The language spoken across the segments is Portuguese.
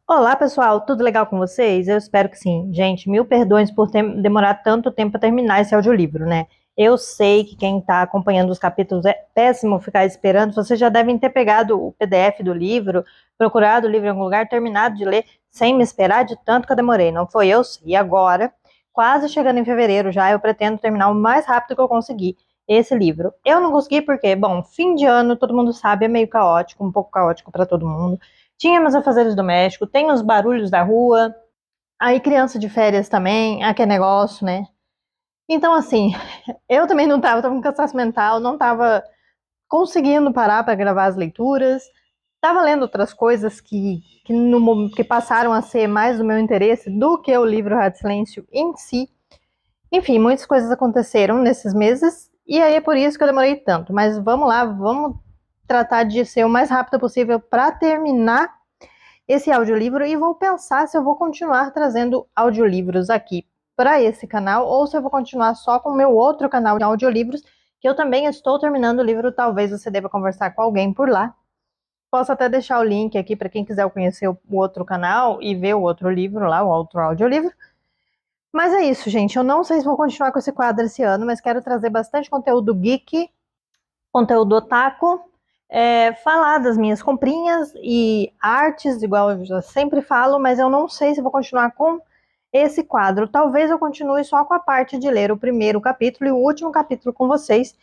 Olá, pessoal, tudo legal com vocês? Eu espero que sim. Gente, mil perdões por demorar tanto tempo para terminar esse audiolivro, né? Eu sei que quem está acompanhando os capítulos é péssimo ficar esperando. Vocês já devem ter pegado o PDF do livro, procurado o livro em algum lugar, terminado de ler, sem me esperar de tanto que eu demorei. Não foi eu? E agora, quase chegando em fevereiro já, eu pretendo terminar o mais rápido que eu conseguir esse livro. Eu não consegui porque, bom, fim de ano, todo mundo sabe, é meio caótico, um pouco caótico para todo mundo. Tínhamos afazeres domésticos, tem os barulhos da rua, aí criança de férias também, aquele negócio, né? Então, assim, eu também não tava com cansaço mental, não tava conseguindo parar para gravar as leituras, tava lendo outras coisas que passaram a ser mais do meu interesse do que o livro Rádio Silêncio em si. Enfim, muitas coisas aconteceram nesses meses, e aí é por isso que eu demorei tanto. Mas vamos lá, vamos tratar de ser o mais rápido possível para terminar esse audiolivro e vou pensar se eu vou continuar trazendo audiolivros aqui para esse canal ou se eu vou continuar só com o meu outro canal de audiolivros, que eu também estou terminando o livro, talvez você deva conversar com alguém por lá. Posso até deixar o link aqui para quem quiser conhecer o outro canal e ver o outro livro lá, o outro audiolivro. Mas é isso, gente. Eu não sei se vou continuar com esse quadro esse ano, mas quero trazer bastante conteúdo geek, conteúdo otaku, falar das minhas comprinhas e artes, igual eu já sempre falo, mas eu não sei se vou continuar com esse quadro. Talvez eu continue só com a parte de ler o primeiro capítulo e o último capítulo com vocês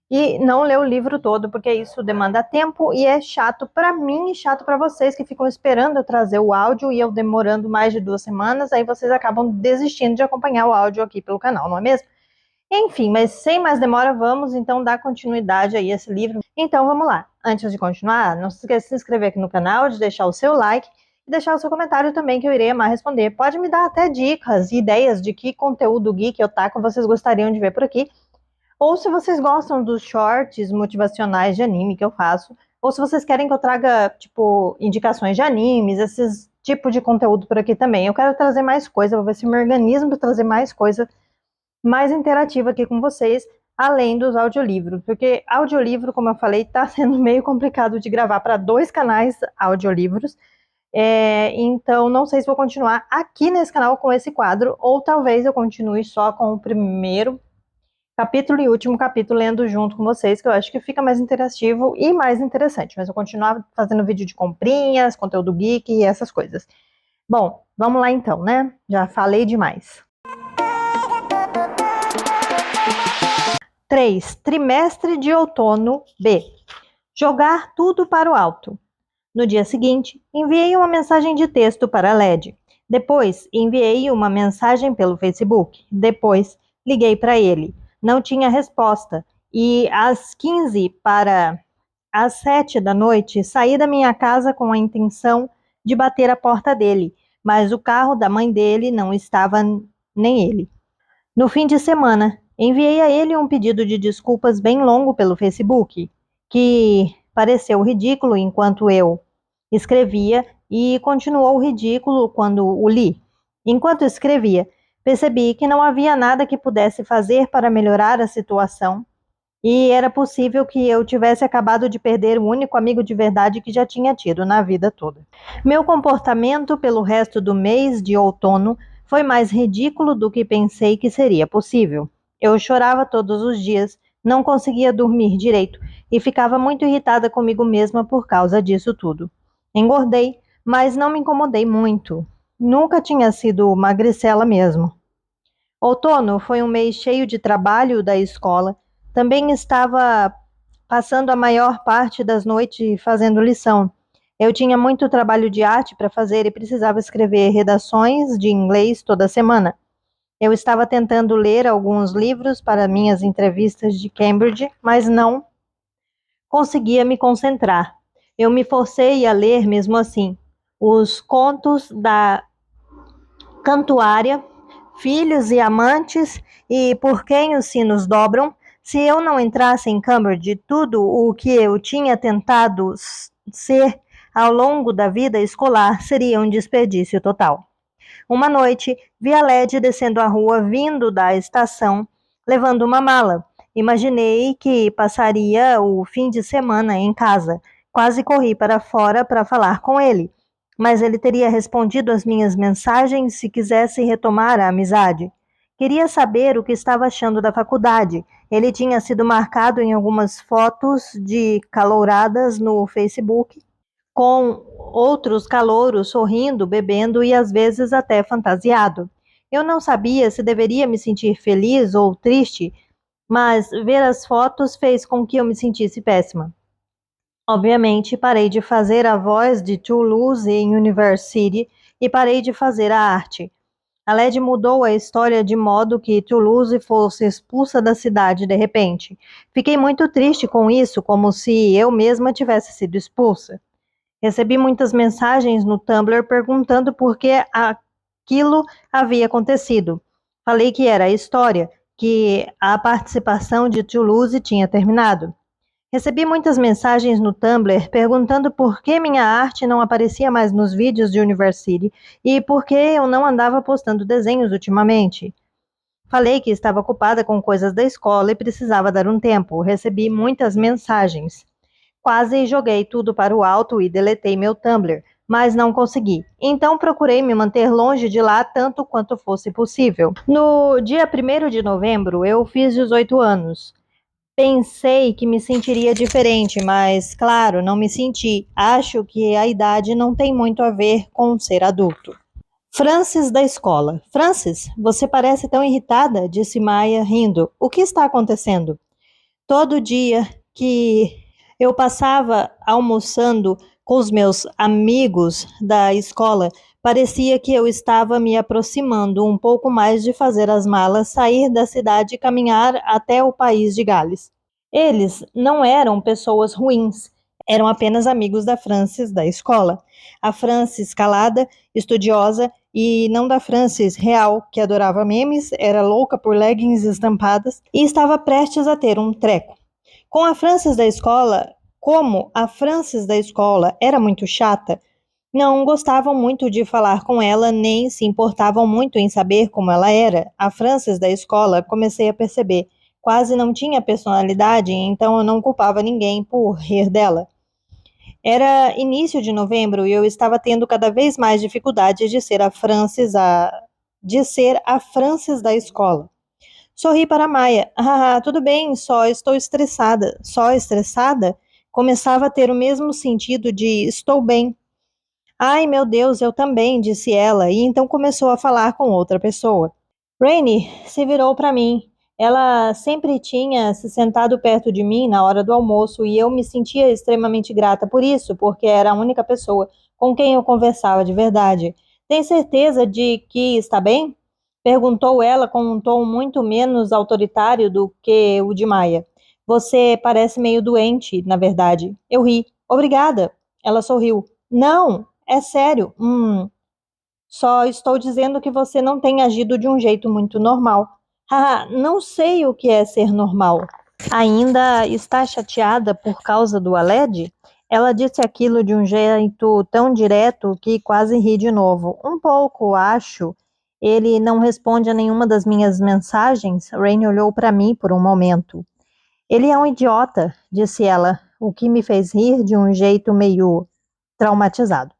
e não ler o livro todo, porque isso demanda tempo e é chato para mim e chato para vocês que ficam esperando eu trazer o áudio e eu demorando mais de 2 semanas, aí vocês acabam desistindo de acompanhar o áudio aqui pelo canal, não é mesmo? Enfim, mas sem mais demora, vamos então dar continuidade aí a esse livro. Então vamos lá. Antes de continuar, não se esqueça de se inscrever aqui no canal, de deixar o seu like e deixar o seu comentário também, que eu irei amar responder. Pode me dar até dicas e ideias de que conteúdo geek otaku vocês gostariam de ver por aqui. Ou se vocês gostam dos shorts motivacionais de anime que eu faço. Ou se vocês querem que eu traga, tipo, indicações de animes, esses tipos de conteúdo por aqui também. Eu quero trazer mais coisa, vou ver se me organizo para trazer mais coisa mais interativa aqui com vocês, além dos audiolivros, porque audiolivro, como eu falei, está sendo meio complicado de gravar para 2 canais audiolivros, então não sei se vou continuar aqui nesse canal com esse quadro, ou talvez eu continue só com o primeiro capítulo e último capítulo lendo junto com vocês, que eu acho que fica mais interativo e mais interessante, mas eu continuar fazendo vídeo de comprinhas, conteúdo geek e essas coisas. Bom, vamos lá então, né? Já falei demais. 3. Trimestre de outono B. Jogar tudo para o alto. No dia seguinte, enviei uma mensagem de texto para a LED. Depois, enviei uma mensagem pelo Facebook. Depois, liguei para ele. Não tinha resposta. E às 15 para às 7 da noite, saí da minha casa com a intenção de bater a porta dele, mas o carro da mãe dele não estava nem ele. No fim de semana, enviei a ele um pedido de desculpas bem longo pelo Facebook, que pareceu ridículo enquanto eu escrevia e continuou ridículo quando o li. Enquanto escrevia, percebi que não havia nada que pudesse fazer para melhorar a situação e era possível que eu tivesse acabado de perder o único amigo de verdade que já tinha tido na vida toda. Meu comportamento pelo resto do mês de outono foi mais ridículo do que pensei que seria possível. Eu chorava todos os dias, não conseguia dormir direito e ficava muito irritada comigo mesma por causa disso tudo. Engordei, mas não me incomodei muito. Nunca tinha sido magricela mesmo. Outono foi um mês cheio de trabalho da escola. Também estava passando a maior parte das noites fazendo lição. Eu tinha muito trabalho de arte para fazer e precisava escrever redações de inglês toda semana. Eu estava tentando ler alguns livros para minhas entrevistas de Cambridge, mas não conseguia me concentrar. Eu me forcei a ler mesmo assim. Os contos da Cantuária, Filhos e Amantes e Por Quem os Sinos Dobram. Se eu não entrasse em Cambridge, tudo o que eu tinha tentado ser ao longo da vida escolar seria um desperdício total. Uma noite, vi a Led descendo a rua vindo da estação, levando uma mala. Imaginei que passaria o fim de semana em casa. Quase corri para fora para falar com ele. mas ele teria respondido às minhas mensagens se quisesse retomar a amizade. Queria saber o que estava achando da faculdade. Ele tinha sido marcado em algumas fotos de calouradas no Facebook, com outros calouros sorrindo, bebendo e às vezes até fantasiado. Eu não sabia se deveria me sentir feliz ou triste, mas ver as fotos fez com que eu me sentisse péssima. Obviamente, parei de fazer a voz de Toulouse em University e parei de fazer a arte. A LED mudou a história de modo que Toulouse fosse expulsa da cidade de repente. Fiquei muito triste com isso, como se eu mesma tivesse sido expulsa. Recebi muitas mensagens no Tumblr perguntando por que aquilo havia acontecido. Falei que era a história, que a participação de Toulouse tinha terminado. Recebi muitas mensagens no Tumblr perguntando por que minha arte não aparecia mais nos vídeos de University e por que eu não andava postando desenhos ultimamente. Falei que estava ocupada com coisas da escola e precisava dar um tempo. Recebi muitas mensagens. Quase joguei tudo para o alto e deletei meu Tumblr, mas não consegui. Então procurei me manter longe de lá tanto quanto fosse possível. No dia 1º de novembro, eu fiz 18 anos. Pensei que me sentiria diferente, mas, claro, não me senti. Acho que a idade não tem muito a ver com ser adulto. Francis da escola. Francis, você parece tão irritada, disse Maya, rindo. O que está acontecendo? Todo dia que eu passava almoçando com os meus amigos da escola, parecia que eu estava me aproximando um pouco mais de fazer as malas, sair da cidade e caminhar até o país de Gales. Eles não eram pessoas ruins, eram apenas amigos da Frances da escola. A Frances calada, estudiosa, e não da Frances real, que adorava memes, era louca por leggings estampadas e estava prestes a ter um treco. Com a Frances da escola, como a Frances da escola era muito chata, não gostavam muito de falar com ela, nem se importavam muito em saber como ela era. A Frances da escola, comecei a perceber, quase não tinha personalidade, então eu não culpava ninguém por rir dela. Era início de novembro e eu estava tendo cada vez mais dificuldade de ser a Frances da escola. Sorri para Maia. Ah, tudo bem, só estou estressada. Só estressada? Começava a ter o mesmo sentido de estou bem. Ai, meu Deus, eu também, disse ela, e então começou a falar com outra pessoa. Rainey se virou para mim. Ela sempre tinha se sentado perto de mim na hora do almoço e eu me sentia extremamente grata por isso, porque era a única pessoa com quem eu conversava de verdade. Tem certeza de que está bem? Perguntou ela com um tom muito menos autoritário do que o de Maia. Você parece meio doente, na verdade. Eu ri. Obrigada. Ela sorriu. Não, é sério. Só estou dizendo que você não tem agido de um jeito muito normal. Haha, não sei o que é ser normal. Ainda está chateada por causa do Aled? Ela disse aquilo de um jeito tão direto que quase ri de novo. Um pouco, acho. Ele não responde a nenhuma das minhas mensagens. Rain olhou para mim por um momento. Ele é um idiota, disse ela, o que me fez rir de um jeito meio traumatizado.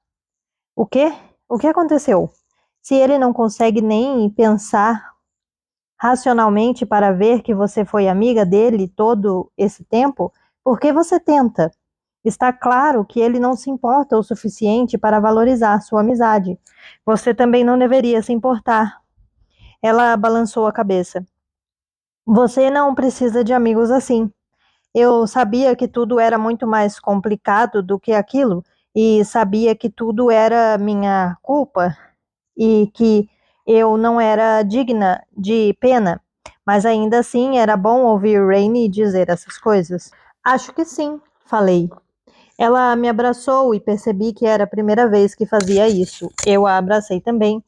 O quê? O que aconteceu? Se ele não consegue nem pensar racionalmente para ver que você foi amiga dele todo esse tempo, por que você tenta? Está claro que ele não se importa o suficiente para valorizar sua amizade. Você também não deveria se importar. Ela balançou a cabeça. Você não precisa de amigos assim. Eu sabia que tudo era muito mais complicado do que aquilo e sabia que tudo era minha culpa e que eu não era digna de pena, mas ainda assim era bom ouvir Rainey dizer essas coisas. Acho que sim, falei. Ela me abraçou e percebi que era a primeira vez que fazia isso. Eu a abracei também,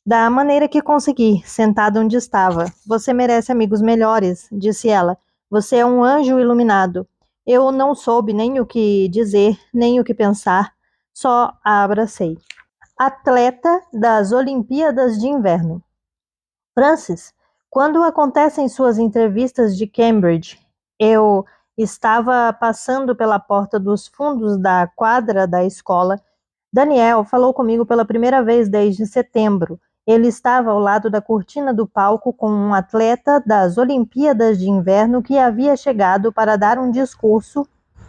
da maneira que consegui, sentada onde estava. Você merece amigos melhores, disse ela. Você é um anjo iluminado. Eu não soube nem o que dizer, nem o que pensar, só a abracei. Atleta das Olimpíadas de Inverno. Francis, quando acontecem suas entrevistas de Cambridge, eu estava passando pela porta dos fundos da quadra da escola Daniel falou comigo pela primeira vez desde setembro. Ele estava ao lado da cortina do palco com um atleta das Olimpíadas de Inverno que havia chegado para dar um discurso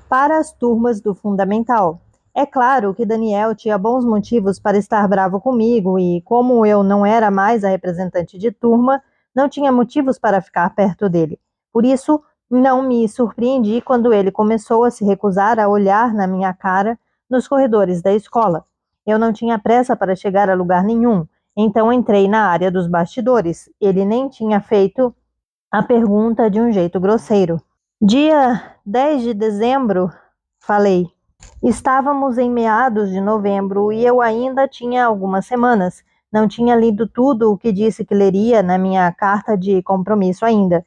para as turmas do Fundamental. É claro que Daniel tinha bons motivos para estar bravo comigo e, como eu não era mais a representante de turma, não tinha motivos para ficar perto dele. Por isso, não me surpreendi quando ele começou a se recusar a olhar na minha cara nos corredores da escola. Eu não tinha pressa para chegar a lugar nenhum, então entrei na área dos bastidores. Ele nem tinha feito a pergunta de um jeito grosseiro. Dia 10 de dezembro, falei. Estávamos em meados de novembro e eu ainda tinha algumas semanas. Não tinha lido tudo o que disse que leria na minha carta de compromisso ainda.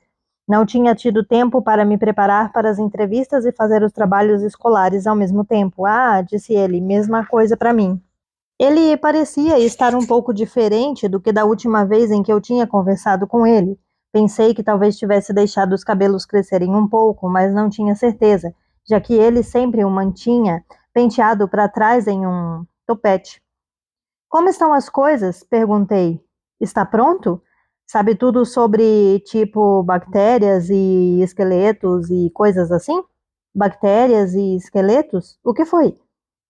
Não tinha tido tempo para me preparar para as entrevistas e fazer os trabalhos escolares ao mesmo tempo. Ah, disse ele, mesma coisa para mim. Ele parecia estar um pouco diferente do que da última vez em que eu tinha conversado com ele. Pensei que talvez tivesse deixado os cabelos crescerem um pouco, mas não tinha certeza, já que ele sempre o mantinha penteado para trás em um topete. Como estão as coisas? Perguntei. Está pronto? Sabe tudo sobre, tipo, bactérias e esqueletos e coisas assim? Bactérias e esqueletos? O que foi?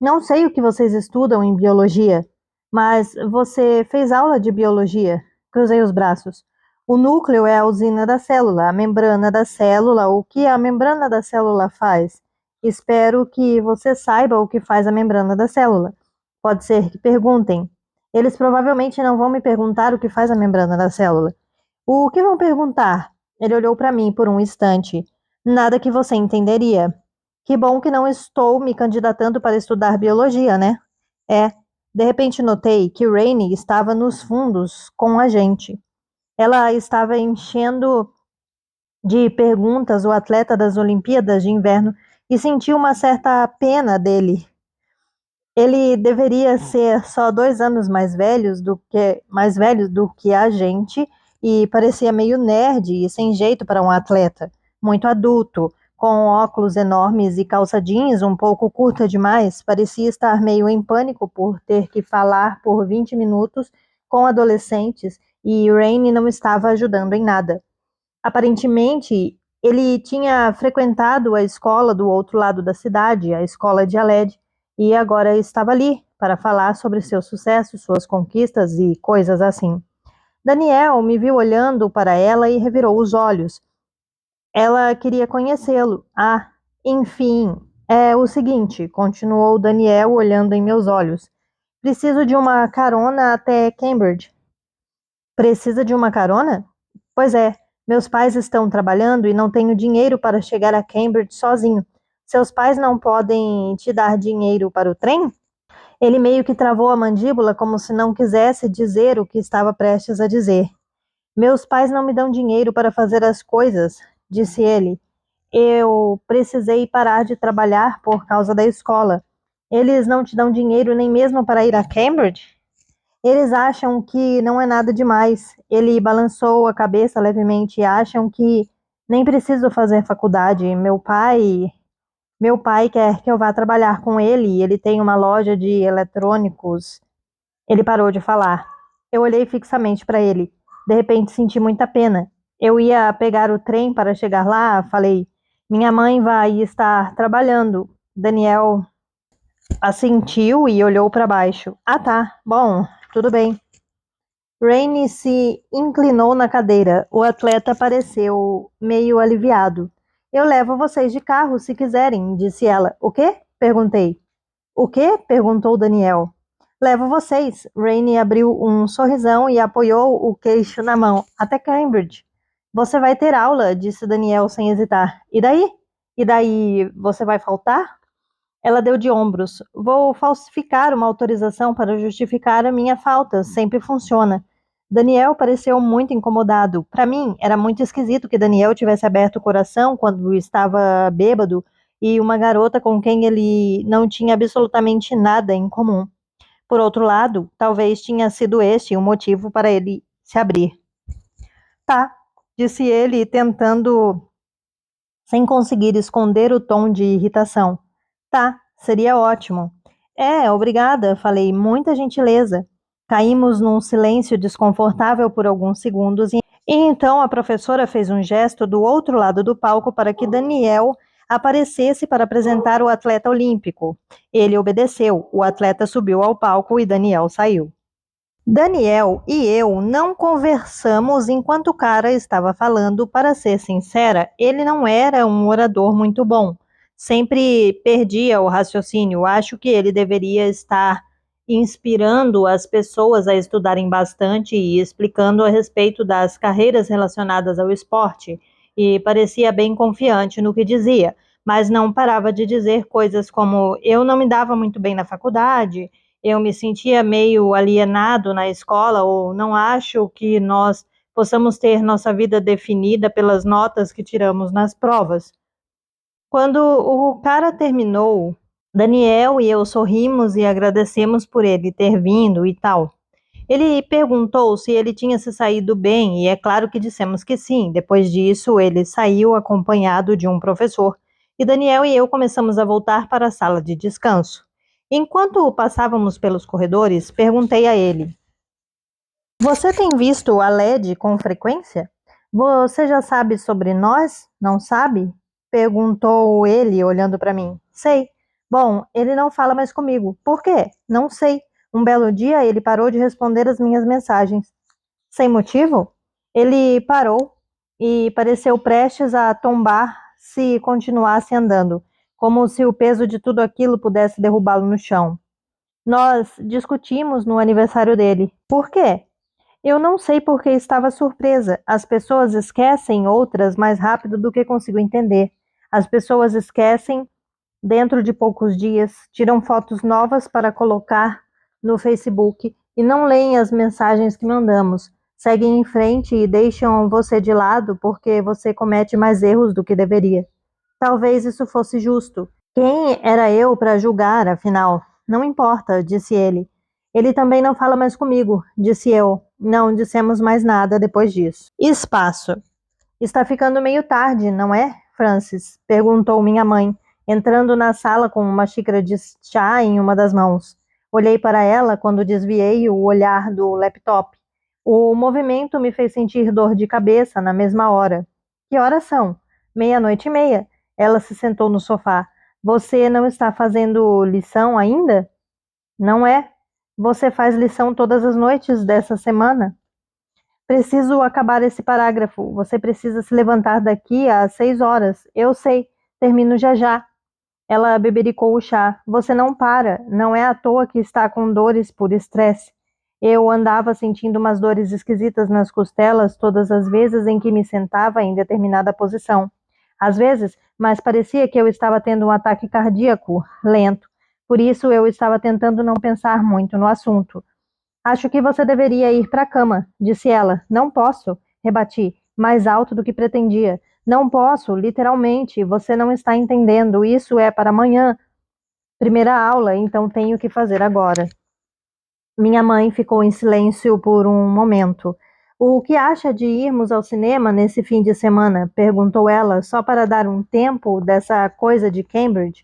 Não sei o que vocês estudam em biologia, mas você fez aula de biologia. Cruzei os braços. O núcleo é a usina da célula, a membrana da célula. O que a membrana da célula faz? Espero que você saiba o que faz a membrana da célula. Pode ser que perguntem. Eles provavelmente não vão me perguntar o que faz a membrana da célula. O que vão perguntar? Ele olhou para mim por um instante. Nada que você entenderia. Que bom que não estou me candidatando para estudar biologia, né? É. De repente notei que Rainey estava nos fundos com a gente. Ela estava enchendo de perguntas o atleta das Olimpíadas de Inverno e senti uma certa pena dele. Ele deveria ser só 2 anos mais velho do que a gente e parecia meio nerd e sem jeito para um atleta, muito adulto, com óculos enormes e calça jeans um pouco curta demais, parecia estar meio em pânico por ter que falar por 20 minutos com adolescentes e Rainey não estava ajudando em nada. Aparentemente, ele tinha frequentado a escola do outro lado da cidade, a escola de Aled, e agora estava ali para falar sobre seus sucessos, suas conquistas e coisas assim. Daniel me viu olhando para ela e revirou os olhos. Ela queria conhecê-lo. Ah, enfim, é o seguinte, continuou Daniel olhando em meus olhos. Preciso de uma carona até Cambridge. Precisa de uma carona? Pois é, meus pais estão trabalhando e não tenho dinheiro para chegar a Cambridge sozinho. Seus pais não podem te dar dinheiro para o trem? Ele meio que travou a mandíbula como se não quisesse dizer o que estava prestes a dizer. Meus pais não me dão dinheiro para fazer as coisas, disse ele. Eu precisei parar de trabalhar por causa da escola. Eles não te dão dinheiro nem mesmo para ir a Cambridge? Eles acham que não é nada demais. Ele balançou a cabeça levemente e acham que nem preciso fazer faculdade. Meu pai quer que eu vá trabalhar com ele e ele tem uma loja de eletrônicos. Ele parou de falar. Eu olhei fixamente para ele. De repente senti muita pena. Eu ia pegar o trem para chegar lá, falei. Minha mãe vai estar trabalhando. Daniel assentiu e olhou para baixo. Ah, tá. Bom, tudo bem. Rainey se inclinou na cadeira. O atleta pareceu meio aliviado. Eu levo vocês de carro se quiserem, disse ela. O quê? Perguntei. O quê? Perguntou Daniel. Levo vocês. Rainey abriu um sorrisão e apoiou o queixo na mão. Até Cambridge. Você vai ter aula, disse Daniel sem hesitar. E daí? E daí você vai faltar? Ela deu de ombros. Vou falsificar uma autorização para justificar a minha falta. Sempre funciona. Daniel pareceu muito incomodado. Para mim, era muito esquisito que Daniel tivesse aberto o coração quando estava bêbado e uma garota com quem ele não tinha absolutamente nada em comum. Por outro lado, talvez tinha sido este o motivo para ele se abrir. Tá, disse ele, tentando, sem conseguir esconder o tom de irritação. Tá, seria ótimo. Obrigada, falei, muita gentileza. Caímos num silêncio desconfortável por alguns segundos e então a professora fez um gesto do outro lado do palco para que Daniel aparecesse para apresentar o atleta olímpico. Ele obedeceu, o atleta subiu ao palco e Daniel saiu. Daniel e eu não conversamos enquanto o cara estava falando. Para ser sincera, ele não era um orador muito bom. Sempre perdia o raciocínio. Acho que ele deveria estar inspirando as pessoas a estudarem bastante e explicando a respeito das carreiras relacionadas ao esporte. E parecia bem confiante no que dizia, mas não parava de dizer coisas como: eu não me dava muito bem na faculdade, eu me sentia meio alienado na escola, ou não acho que nós possamos ter nossa vida definida pelas notas que tiramos nas provas. Quando o cara terminou, Daniel e eu sorrimos e agradecemos por ele ter vindo e tal. Ele perguntou se ele tinha se saído bem, e é claro que dissemos que sim. Depois disso, ele saiu acompanhado de um professor, e Daniel e eu começamos a voltar para a sala de descanso. Enquanto passávamos pelos corredores, perguntei a ele: você tem visto a LED com frequência? Você já sabe sobre nós? Não sabe? Perguntou ele, olhando para mim. Sei. Bom, ele não fala mais comigo. Por quê? Não sei. Um belo dia ele parou de responder as minhas mensagens. Sem motivo? Ele parou e pareceu prestes a tombar se continuasse andando, como se o peso de tudo aquilo pudesse derrubá-lo no chão. Nós discutimos no aniversário dele. Por quê? Eu não sei porque estava surpresa. As pessoas esquecem outras mais rápido do que consigo entender. As pessoas esquecem dentro de poucos dias, tiram fotos novas para colocar no Facebook e não leem as mensagens que mandamos. Seguem em frente e deixam você de lado porque você comete mais erros do que deveria. Talvez isso fosse justo. Quem era eu para julgar, afinal? Não importa, disse ele. Ele também não fala mais comigo, disse eu. Não dissemos mais nada depois disso. Espaço. Está ficando meio tarde, não é, Francis? Perguntou minha mãe, entrando na sala com uma xícara de chá em uma das mãos. Olhei para ela quando desviei o olhar do laptop. O movimento me fez sentir dor de cabeça na mesma hora. Que horas são? 00:30. Ela se sentou no sofá. Você não está fazendo lição ainda? Não é? Você faz lição todas as noites dessa semana? Preciso acabar esse parágrafo. Você precisa se levantar daqui às 6 horas. Eu sei. Termino já já. Ela bebericou o chá. Você não para. Não é à toa que está com dores por estresse. Eu andava sentindo umas dores esquisitas nas costelas todas as vezes em que me sentava em determinada posição. Às vezes, mas parecia que eu estava tendo um ataque cardíaco lento. Por isso eu estava tentando não pensar muito no assunto. Acho que você deveria ir para a cama, disse ela. Não posso, rebati, mais alto do que pretendia. Não posso, literalmente, você não está entendendo. Isso é para amanhã. Primeira aula, então tenho que fazer agora. Minha mãe ficou em silêncio por um momento. O que acha de irmos ao cinema nesse fim de semana? Perguntou ela, só para dar um tempo dessa coisa de Cambridge.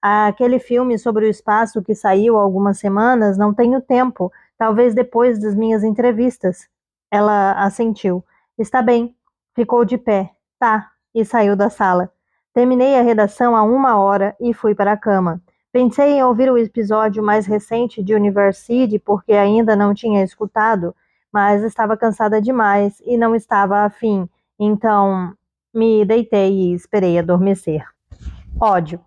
Aquele filme sobre o espaço que saiu há algumas semanas, não tenho tempo. Talvez depois das minhas entrevistas. Ela assentiu. Está bem. Ficou de pé. Tá. E saiu da sala. Terminei a redação há 1 hora e fui para a cama. Pensei em ouvir o episódio mais recente de University porque ainda não tinha escutado, mas estava cansada demais e não estava afim. Então, me deitei e esperei adormecer. Ódio.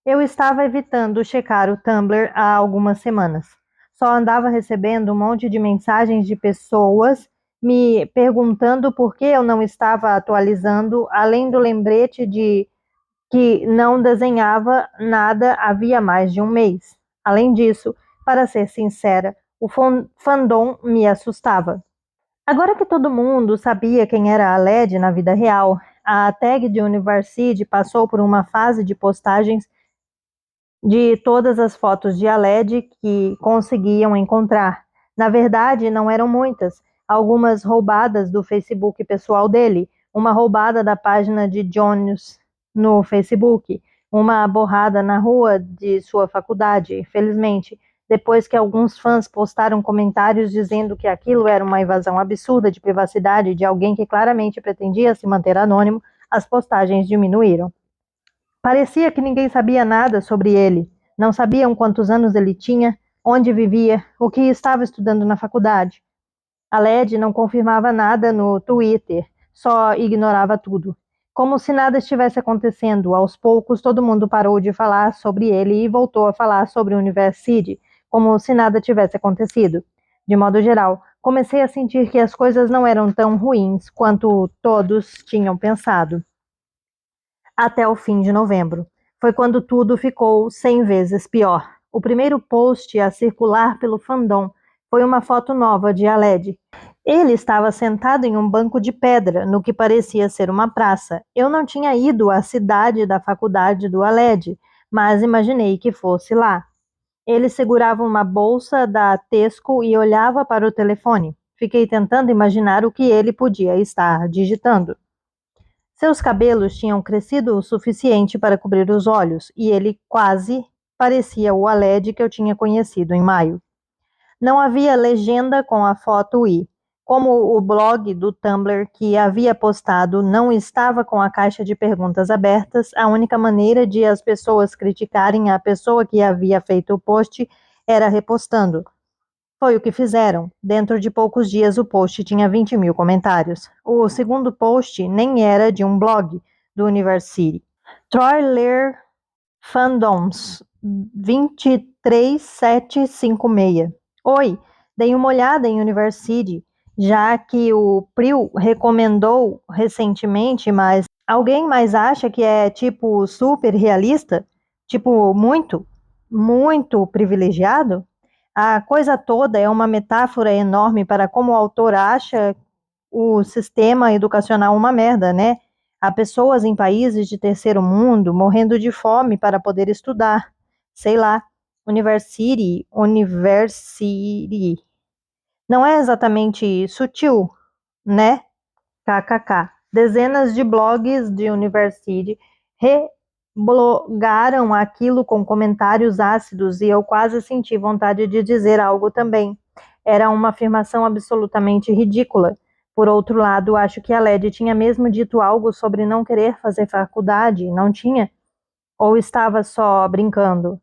Eu estava evitando checar o Tumblr há algumas semanas. Só andava recebendo um monte de mensagens de pessoas me perguntando por que eu não estava atualizando, além do lembrete de que não desenhava nada havia mais de um mês. Além disso, para ser sincera, o fandom me assustava. Agora que todo mundo sabia quem era a LED na vida real, a tag de University passou por uma fase de postagens de todas as fotos de Aled que conseguiam encontrar. Na verdade, não eram muitas, algumas roubadas do Facebook pessoal dele, uma roubada da página de Jones no Facebook, uma borrada na rua de sua faculdade. Felizmente, depois que alguns fãs postaram comentários dizendo que aquilo era uma invasão absurda de privacidade de alguém que claramente pretendia se manter anônimo, as postagens diminuíram. Parecia que ninguém sabia nada sobre ele. Não sabiam quantos anos ele tinha, onde vivia, o que estava estudando na faculdade. A LED não confirmava nada no Twitter, só ignorava tudo. Como se nada estivesse acontecendo, aos poucos todo mundo parou de falar sobre ele e voltou a falar sobre o University, como se nada tivesse acontecido. De modo geral, comecei a sentir que as coisas não eram tão ruins quanto todos tinham pensado. Até o fim de novembro. Foi quando tudo ficou 100 vezes pior. O primeiro post a circular pelo fandom foi uma foto nova de Aled. Ele estava sentado em um banco de pedra, no que parecia ser uma praça. Eu não tinha ido à cidade da faculdade do Aled, mas imaginei que fosse lá. Ele segurava uma bolsa da Tesco e olhava para o telefone. Fiquei tentando imaginar o que ele podia estar digitando. Seus cabelos tinham crescido o suficiente para cobrir os olhos, e ele quase parecia o Aled que eu tinha conhecido em maio. Não havia legenda com a foto e, como o blog do Tumblr que havia postado não estava com a caixa de perguntas abertas, a única maneira de as pessoas criticarem a pessoa que havia feito o post era repostando. Foi o que fizeram. Dentro de poucos dias o post tinha 20 mil comentários. O segundo post nem era de um blog do University. Troy Lear Fandoms 23756. Oi, dei uma olhada em University, já que o Priu recomendou recentemente, mas alguém mais acha que é tipo super realista? Tipo muito, muito privilegiado? A coisa toda é uma metáfora enorme para como o autor acha o sistema educacional uma merda, né? Há pessoas em países de terceiro mundo morrendo de fome para poder estudar. Sei lá, University. Não é exatamente sutil, né? KKK. Dezenas de blogs de University reblogaram aquilo com comentários ácidos e eu quase senti vontade de dizer algo também. Era uma afirmação absolutamente ridícula. Por outro lado, acho que a Led tinha mesmo dito algo sobre não querer fazer faculdade, não tinha? Ou estava só brincando?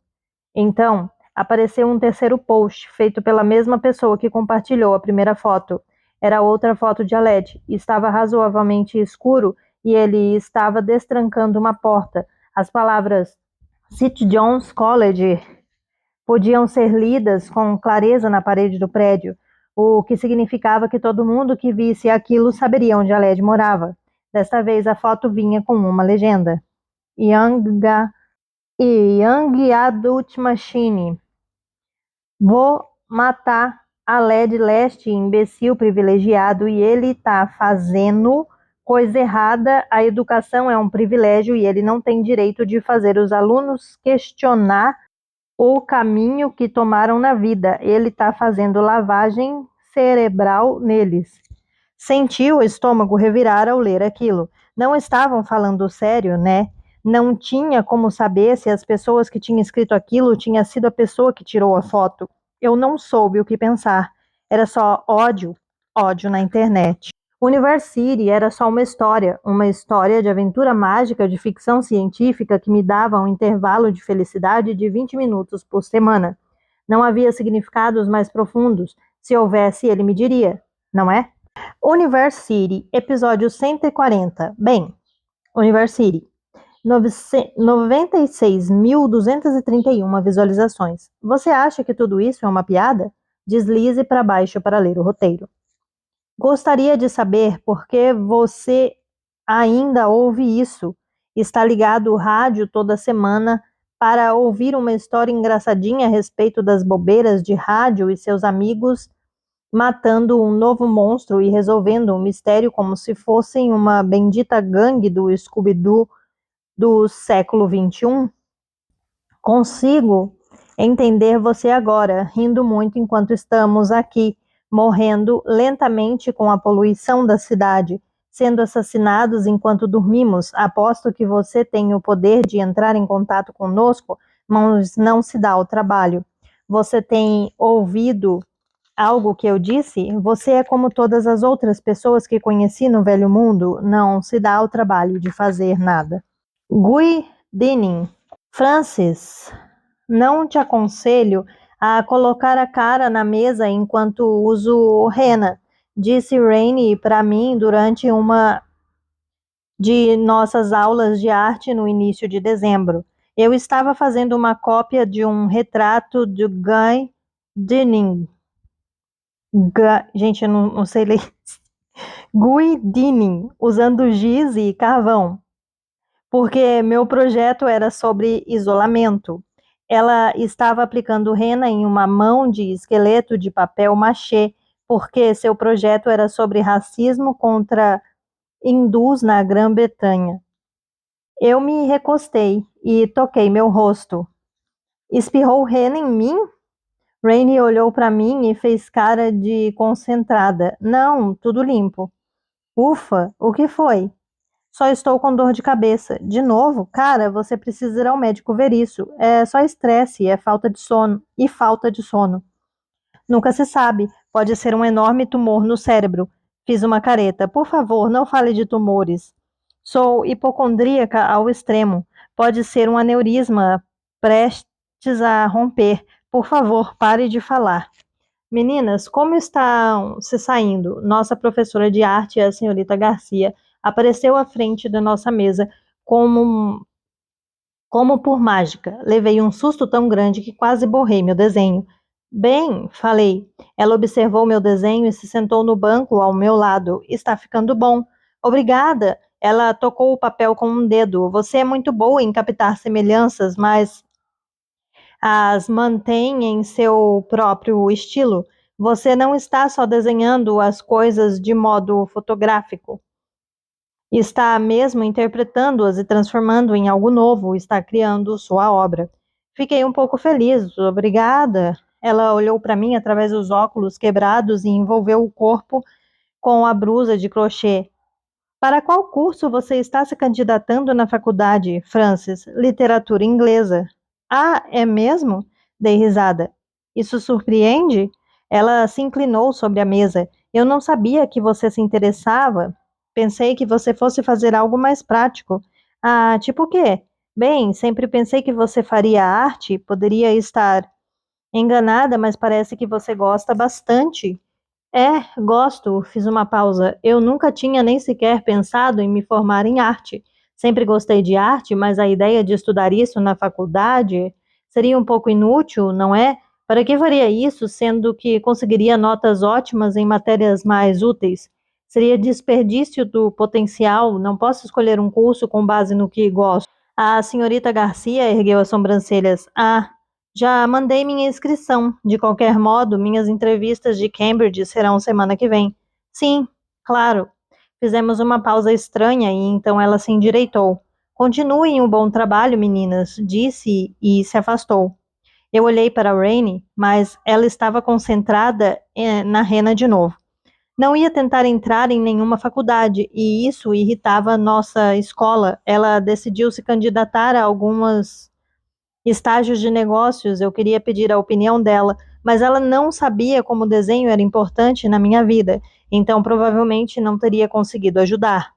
Então, apareceu um terceiro post, feito pela mesma pessoa que compartilhou a primeira foto. Era outra foto de Aled. Estava razoavelmente escuro e ele estava destrancando uma porta. As palavras St. John's College podiam ser lidas com clareza na parede do prédio, o que significava que todo mundo que visse aquilo saberia onde Aled morava. Desta vez a foto vinha com uma legenda. Young Adult Machine. Vou matar a LED Leste, imbecil privilegiado, e ele tá fazendo coisa errada. A educação é um privilégio e ele não tem direito de fazer os alunos questionar o caminho que tomaram na vida. Ele tá fazendo lavagem cerebral neles. Senti o estômago revirar ao ler aquilo. Não estavam falando sério, né? Não tinha como saber se as pessoas que tinham escrito aquilo tinha sido a pessoa que tirou a foto. Eu não soube o que pensar. Era só ódio, ódio na internet. University era só uma história de aventura mágica de ficção científica que me dava um intervalo de felicidade de 20 minutos por semana. Não havia significados mais profundos. Se houvesse, ele me diria, não é? University, episódio 140. Bem, University. 96.231 visualizações. Você acha que tudo isso é uma piada? Deslize para baixo para ler o roteiro. Gostaria de saber por que você ainda ouve isso. Está ligado ao rádio toda semana para ouvir uma história engraçadinha a respeito das bobeiras de rádio e seus amigos matando um novo monstro e resolvendo um mistério como se fossem uma bendita gangue do Scooby-Doo do século XXI? Consigo entender você agora, rindo muito enquanto estamos aqui, morrendo lentamente com a poluição da cidade, sendo assassinados enquanto dormimos. Aposto que você tem o poder de entrar em contato conosco, mas não se dá ao trabalho. Você tem ouvido algo que eu disse? Você é como todas as outras pessoas que conheci no velho mundo, não se dá ao trabalho de fazer nada. Gui Dinning. Francis, não te aconselho a colocar a cara na mesa enquanto uso rena, disse Rainey para mim durante uma de nossas aulas de arte no início de dezembro. Eu estava fazendo uma cópia de um retrato de Guy Dinning. Gente, eu não sei ler. Gui Dinning, usando giz e carvão, porque meu projeto era sobre isolamento. Ela estava aplicando rena em uma mão de esqueleto de papel machê, porque seu projeto era sobre racismo contra hindus na Grã-Bretanha. Eu me recostei e toquei meu rosto. Espirrou rena em mim? Rainey olhou para mim e fez cara de concentrada. Não, tudo limpo. Ufa, o que foi? Só estou com dor de cabeça. De novo? Cara, você precisa ir ao médico ver isso. É só estresse, é falta de sono. E falta de sono. Nunca se sabe. Pode ser um enorme tumor no cérebro. Fiz uma careta. Por favor, não fale de tumores. Sou hipocondríaca ao extremo. Pode ser um aneurisma prestes a romper. Por favor, pare de falar. Meninas, como estão se saindo? Nossa professora de arte, a senhorita Garcia, apareceu à frente da nossa mesa como por mágica. Levei um susto tão grande que quase borrei meu desenho. Bem, falei. Ela observou meu desenho e se sentou no banco ao meu lado. Está ficando bom. Obrigada. Ela tocou o papel com um dedo. Você é muito boa em captar semelhanças, mas as mantém em seu próprio estilo. Você não está só desenhando as coisas de modo fotográfico. Está mesmo interpretando-as e transformando em algo novo, está criando sua obra. Fiquei um pouco feliz, obrigada. Ela olhou para mim através dos óculos quebrados e envolveu o corpo com a blusa de crochê. Para qual curso você está se candidatando na faculdade, Francis? Literatura inglesa. Ah, é mesmo? Dei risada. Isso surpreende? Ela se inclinou sobre a mesa. Eu não sabia que você se interessava. Pensei que você fosse fazer algo mais prático. Ah, tipo o quê? Bem, sempre pensei que você faria arte. Poderia estar enganada, mas parece que você gosta bastante. É, gosto, fiz uma pausa. Eu nunca tinha nem sequer pensado em me formar em arte. Sempre gostei de arte, mas a ideia de estudar isso na faculdade seria um pouco inútil, não é? Para que faria isso, sendo que conseguiria notas ótimas em matérias mais úteis? Seria desperdício do potencial, não posso escolher um curso com base no que gosto. A senhorita Garcia ergueu as sobrancelhas. Ah, já mandei minha inscrição. De qualquer modo, minhas entrevistas de Cambridge serão semana que vem. Sim, claro. Fizemos uma pausa estranha e então ela se endireitou. Continuem um bom trabalho, meninas, disse e se afastou. Eu olhei para Rainey, mas ela estava concentrada na rena de novo. Não ia tentar entrar em nenhuma faculdade, e isso irritava nossa escola. Ela decidiu se candidatar a algumas estágios de negócios. Eu queria pedir a opinião dela, mas ela não sabia como o desenho era importante na minha vida, então provavelmente não teria conseguido ajudar.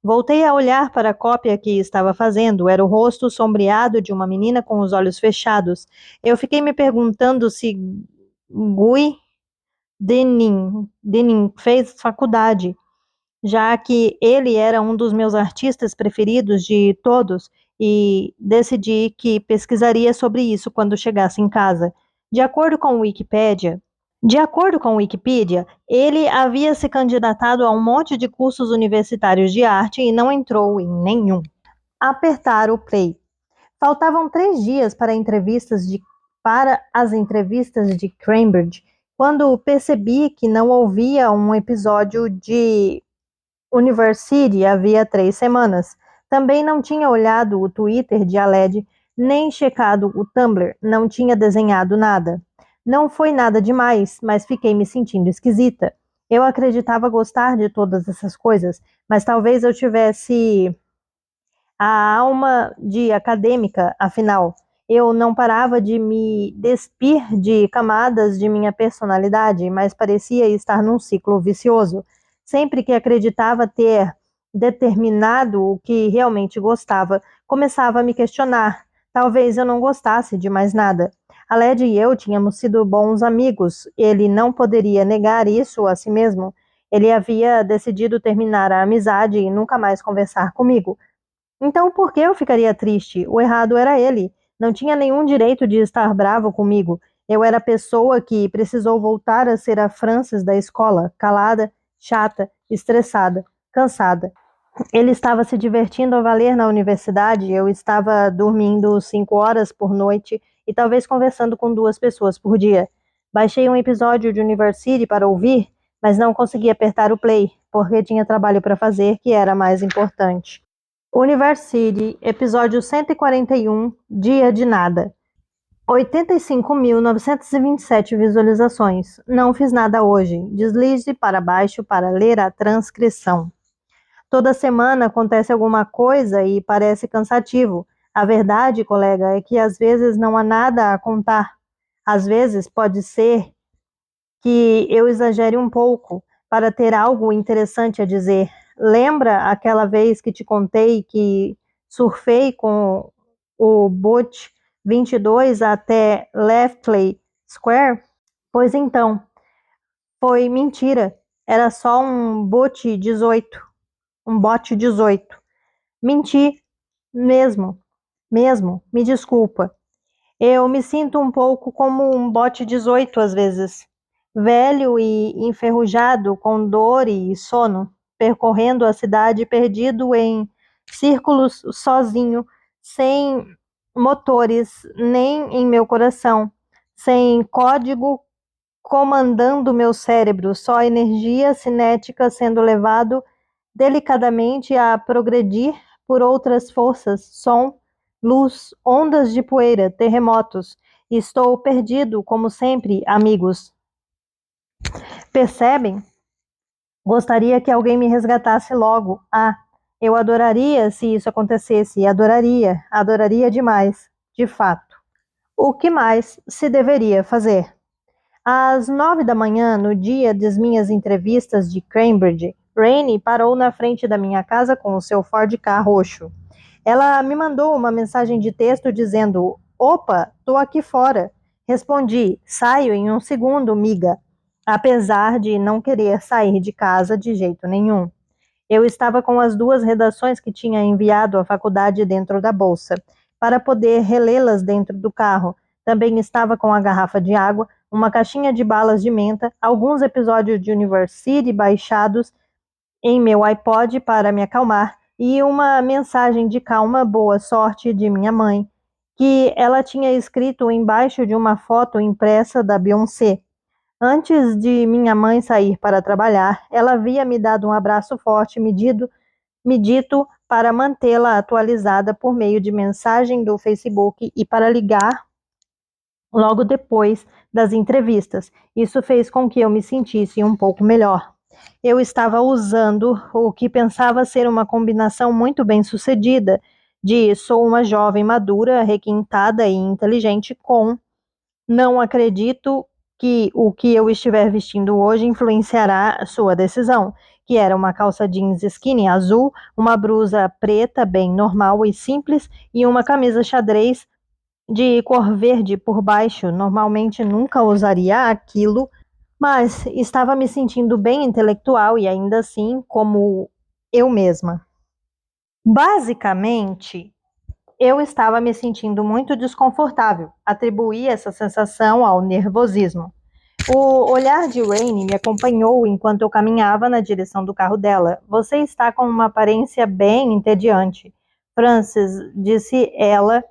Voltei a olhar para a cópia que estava fazendo. Era o rosto sombreado de uma menina com os olhos fechados. Eu fiquei me perguntando se Gui Dinning fez faculdade, já que ele era um dos meus artistas preferidos de todos, e decidi que pesquisaria sobre isso quando chegasse em casa. De acordo com o Wikipedia, ele havia se candidatado a um monte de cursos universitários de arte e não entrou em nenhum. Apertar o play. Faltavam 3 dias para as entrevistas de Cambridge, quando percebi que não ouvia um episódio de University havia 3 semanas. Também não tinha olhado o Twitter de Aled, nem checado o Tumblr, não tinha desenhado nada. Não foi nada demais, mas fiquei me sentindo esquisita. Eu acreditava gostar de todas essas coisas, mas talvez eu tivesse a alma de acadêmica, afinal. Eu não parava de me despir de camadas de minha personalidade, mas parecia estar num ciclo vicioso. Sempre que acreditava ter determinado o que realmente gostava, começava a me questionar. Talvez eu não gostasse de mais nada. A Led e eu tínhamos sido bons amigos. Ele não poderia negar isso a si mesmo. Ele havia decidido terminar a amizade e nunca mais conversar comigo. Então, por que eu ficaria triste? O errado era ele. Não tinha nenhum direito de estar bravo comigo. Eu era a pessoa que precisou voltar a ser a Frances da escola, calada, chata, estressada, cansada. Ele estava se divertindo a valer na universidade, eu estava dormindo 5 horas por noite e talvez conversando com 2 pessoas por dia. Baixei um episódio de University para ouvir, mas não consegui apertar o play, porque tinha trabalho para fazer que era mais importante. University, episódio 141, Dia de Nada. 85.927 visualizações. Não fiz nada hoje. Deslize para baixo para ler a transcrição. Toda semana acontece alguma coisa e parece cansativo. A verdade, colega, é que às vezes não há nada a contar. Às vezes pode ser que eu exagere um pouco para ter algo interessante a dizer. Lembra aquela vez que te contei que surfei com o Boat 22 até Leftley Square? Pois então, foi mentira. Era só um bote 18. Um bote 18. Menti mesmo. Me desculpa. Eu me sinto um pouco como um bote 18 às vezes. Velho e enferrujado, com dor e sono, percorrendo a cidade perdido em círculos sozinho, sem motores nem em meu coração, sem código comandando meu cérebro, só energia cinética sendo levado delicadamente a progredir por outras forças, som, luz, ondas de poeira, terremotos. Estou perdido, como sempre, amigos. Percebem? Gostaria que alguém me resgatasse logo. Ah, eu adoraria se isso acontecesse. Adoraria demais, de fato. O que mais se deveria fazer? Às 9 da manhã, no dia das minhas entrevistas de Cambridge, Rainey parou na frente da minha casa com o seu Ford Ka roxo. Ela me mandou uma mensagem de texto dizendo: Opa, tô aqui fora. Respondi: Saio em um segundo, miga. Apesar de não querer sair de casa de jeito nenhum. Eu estava com as 2 redações que tinha enviado à faculdade dentro da bolsa, para poder relê-las dentro do carro. Também estava com a garrafa de água, uma caixinha de balas de menta, alguns episódios de University baixados em meu iPod para me acalmar e uma mensagem de calma, boa sorte de minha mãe, que ela tinha escrito embaixo de uma foto impressa da Beyoncé. Antes de minha mãe sair para trabalhar, ela havia me dado um abraço forte, me dito para mantê-la atualizada por meio de mensagem do Facebook e para ligar logo depois das entrevistas. Isso fez com que eu me sentisse um pouco melhor. Eu estava usando o que pensava ser uma combinação muito bem sucedida de sou uma jovem madura, requintada e inteligente com não acredito que o que eu estiver vestindo hoje influenciará a sua decisão, que era uma calça jeans skinny azul, uma blusa preta bem normal e simples e uma camisa xadrez de cor verde por baixo. Normalmente nunca usaria aquilo, mas estava me sentindo bem intelectual e ainda assim como eu mesma. Basicamente, eu estava me sentindo muito desconfortável. Atribuí essa sensação ao nervosismo. O olhar de Rainey me acompanhou enquanto eu caminhava na direção do carro dela. Você está com uma aparência bem entediante, Frances, disse ela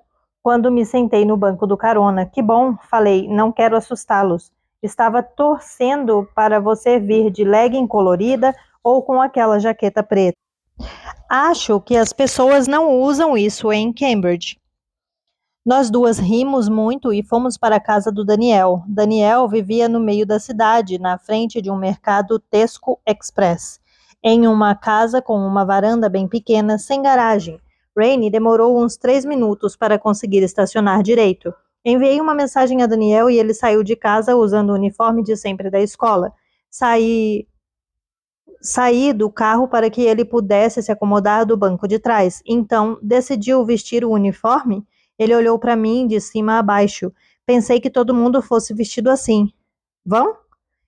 quando me sentei no banco do carona. Que bom, falei, não quero assustá-los. Estava torcendo para você vir de legging colorida ou com aquela jaqueta preta. Acho que as pessoas não usam isso em Cambridge. Nós duas rimos muito e fomos para a casa do Daniel. Daniel vivia no meio da cidade, na frente de um mercado Tesco Express, em uma casa com uma varanda bem pequena, sem garagem. Rainey demorou uns 3 minutos para conseguir estacionar direito. Enviei uma mensagem a Daniel e ele saiu de casa usando o uniforme de sempre da escola. Saí do carro para que ele pudesse se acomodar do banco de trás. Então, decidiu vestir o uniforme? Ele olhou para mim de cima a baixo. Pensei que todo mundo fosse vestido assim. Vão?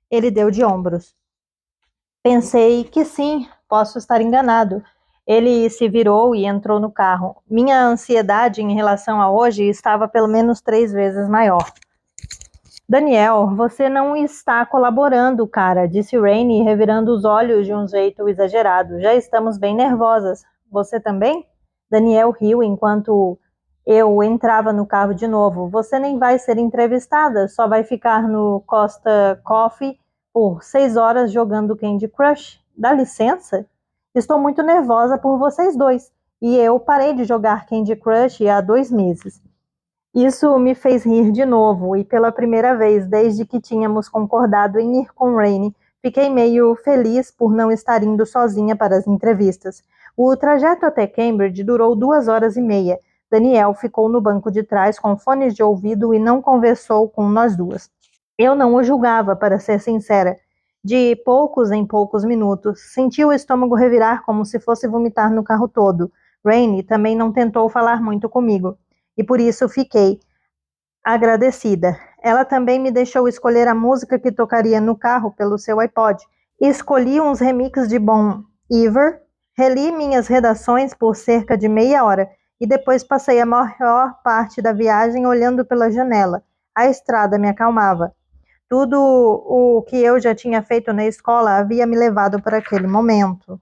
Ele deu de ombros. Pensei que sim, posso estar enganado. Ele se virou e entrou no carro. Minha ansiedade em relação a hoje estava pelo menos 3 vezes maior. Daniel, você não está colaborando, cara, disse Rainey, revirando os olhos de um jeito exagerado. Já estamos bem nervosas. Você também? Daniel riu enquanto eu entrava no carro de novo. Você nem vai ser entrevistada, só vai ficar no Costa Coffee por 6 horas jogando Candy Crush. Dá licença? Estou muito nervosa por vocês dois. E eu parei de jogar Candy Crush há 2 meses. Isso me fez rir de novo, e pela primeira vez desde que tínhamos concordado em ir com Rainey, fiquei meio feliz por não estar indo sozinha para as entrevistas. O trajeto até Cambridge durou 2 horas e meia. Daniel ficou no banco de trás com fones de ouvido e não conversou com nós duas. Eu não o julgava, para ser sincera. De poucos em poucos minutos, senti o estômago revirar como se fosse vomitar no carro todo. Rainey também não tentou falar muito comigo. E por isso fiquei agradecida. Ela também me deixou escolher a música que tocaria no carro pelo seu iPod. Escolhi uns remixes de Bon Iver, reli minhas redações por cerca de meia hora e depois passei a maior parte da viagem olhando pela janela. A estrada me acalmava. Tudo o que eu já tinha feito na escola havia me levado para aquele momento.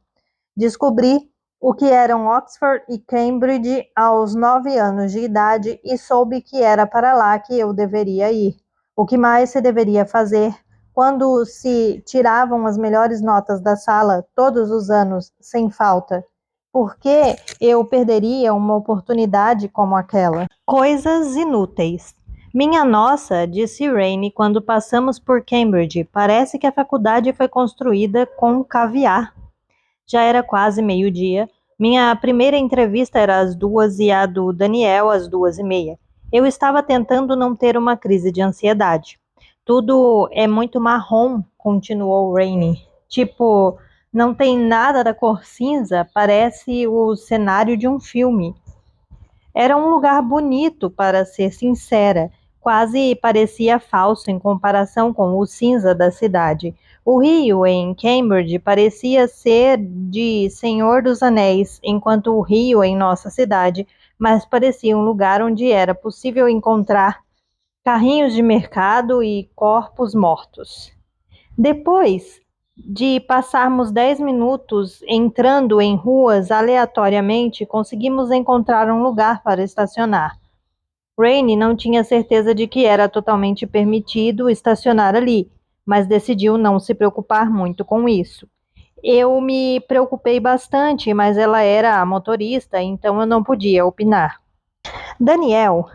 Descobri o que eram Oxford e Cambridge aos 9 anos de idade e soube que era para lá que eu deveria ir. O que mais se deveria fazer quando se tiravam as melhores notas da sala todos os anos, sem falta? Por que eu perderia uma oportunidade como aquela? Coisas inúteis. Minha nossa, disse Rainey quando passamos por Cambridge, parece que a faculdade foi construída com caviar. Já era quase meio-dia. Minha primeira entrevista era às 2 e a do Daniel às 2h30. Eu estava tentando não ter uma crise de ansiedade. Tudo é muito marrom, continuou Rainey. Tipo, não tem nada da cor cinza, parece o cenário de um filme. Era um lugar bonito, para ser sincera. Quase parecia falso em comparação com o cinza da cidade. O rio em Cambridge parecia ser de Senhor dos Anéis, enquanto o rio em nossa cidade mas parecia um lugar onde era possível encontrar carrinhos de mercado e corpos mortos. Depois de passarmos 10 minutos entrando em ruas aleatoriamente, conseguimos encontrar um lugar para estacionar. Rainey não tinha certeza de que era totalmente permitido estacionar ali, mas decidiu não se preocupar muito com isso. Eu me preocupei bastante, mas ela era a motorista, então eu não podia opinar. Daniel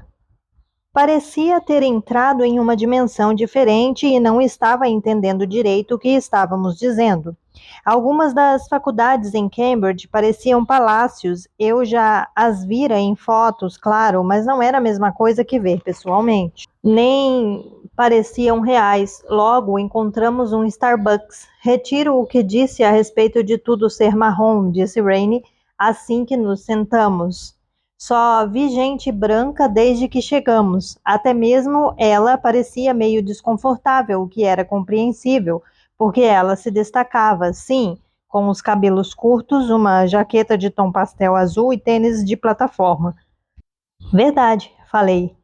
parecia ter entrado em uma dimensão diferente e não estava entendendo direito o que estávamos dizendo. Algumas das faculdades em Cambridge pareciam palácios. Eu já as vira em fotos, claro, mas não era a mesma coisa que ver pessoalmente. Nem pareciam reais. Logo encontramos um Starbucks. Retiro o que disse a respeito de tudo ser marrom, disse Rainey, assim que nos sentamos. Só vi gente branca desde que chegamos. Até mesmo ela parecia meio desconfortável, o que era compreensível, porque ela se destacava, sim, com os cabelos curtos, uma jaqueta de tom pastel azul e tênis de plataforma. Verdade, falei.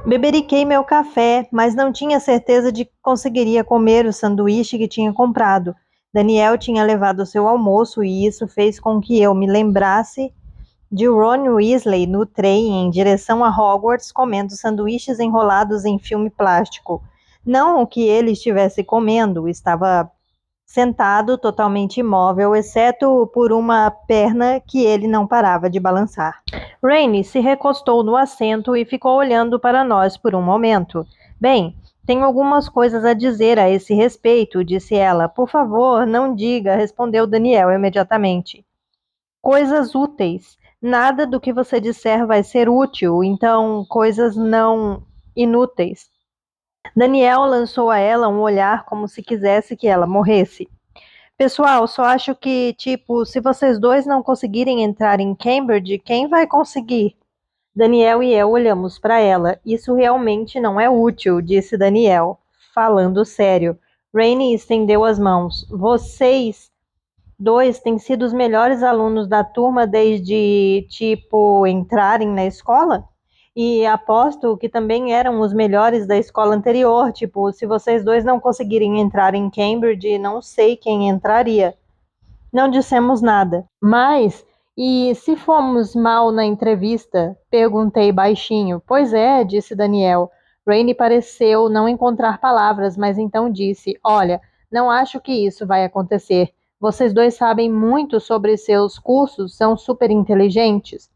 Beberiquei meu café, mas não tinha certeza de que conseguiria comer o sanduíche que tinha comprado. Daniel tinha levado seu almoço e isso fez com que eu me lembrasse de Ron Weasley no trem em direção a Hogwarts comendo sanduíches enrolados em filme plástico. Não o que ele estivesse comendo, estava sentado totalmente imóvel, exceto por uma perna que ele não parava de balançar. Rainey se recostou no assento e ficou olhando para nós por um momento. Bem, tenho algumas coisas a dizer a esse respeito, disse ela. Por favor, não diga, respondeu Daniel imediatamente. Coisas úteis. Nada do que você disser vai ser útil, então coisas não inúteis. Daniel lançou a ela um olhar como se quisesse que ela morresse. Pessoal, só acho que, tipo, se vocês dois não conseguirem entrar em Cambridge, quem vai conseguir? Daniel e eu olhamos para ela. Isso realmente não é útil, disse Daniel, falando sério. Rainey estendeu as mãos. Vocês dois têm sido os melhores alunos da turma desde, tipo, entrarem na escola? E aposto que também eram os melhores da escola anterior. Tipo, se vocês dois não conseguirem entrar em Cambridge, não sei quem entraria. Não dissemos nada. Mas, e se fomos mal na entrevista? Perguntei baixinho. Pois é, disse Daniel. Rainey pareceu não encontrar palavras, mas então disse: Olha, não acho que isso vai acontecer. Vocês dois sabem muito sobre seus cursos, são super inteligentes.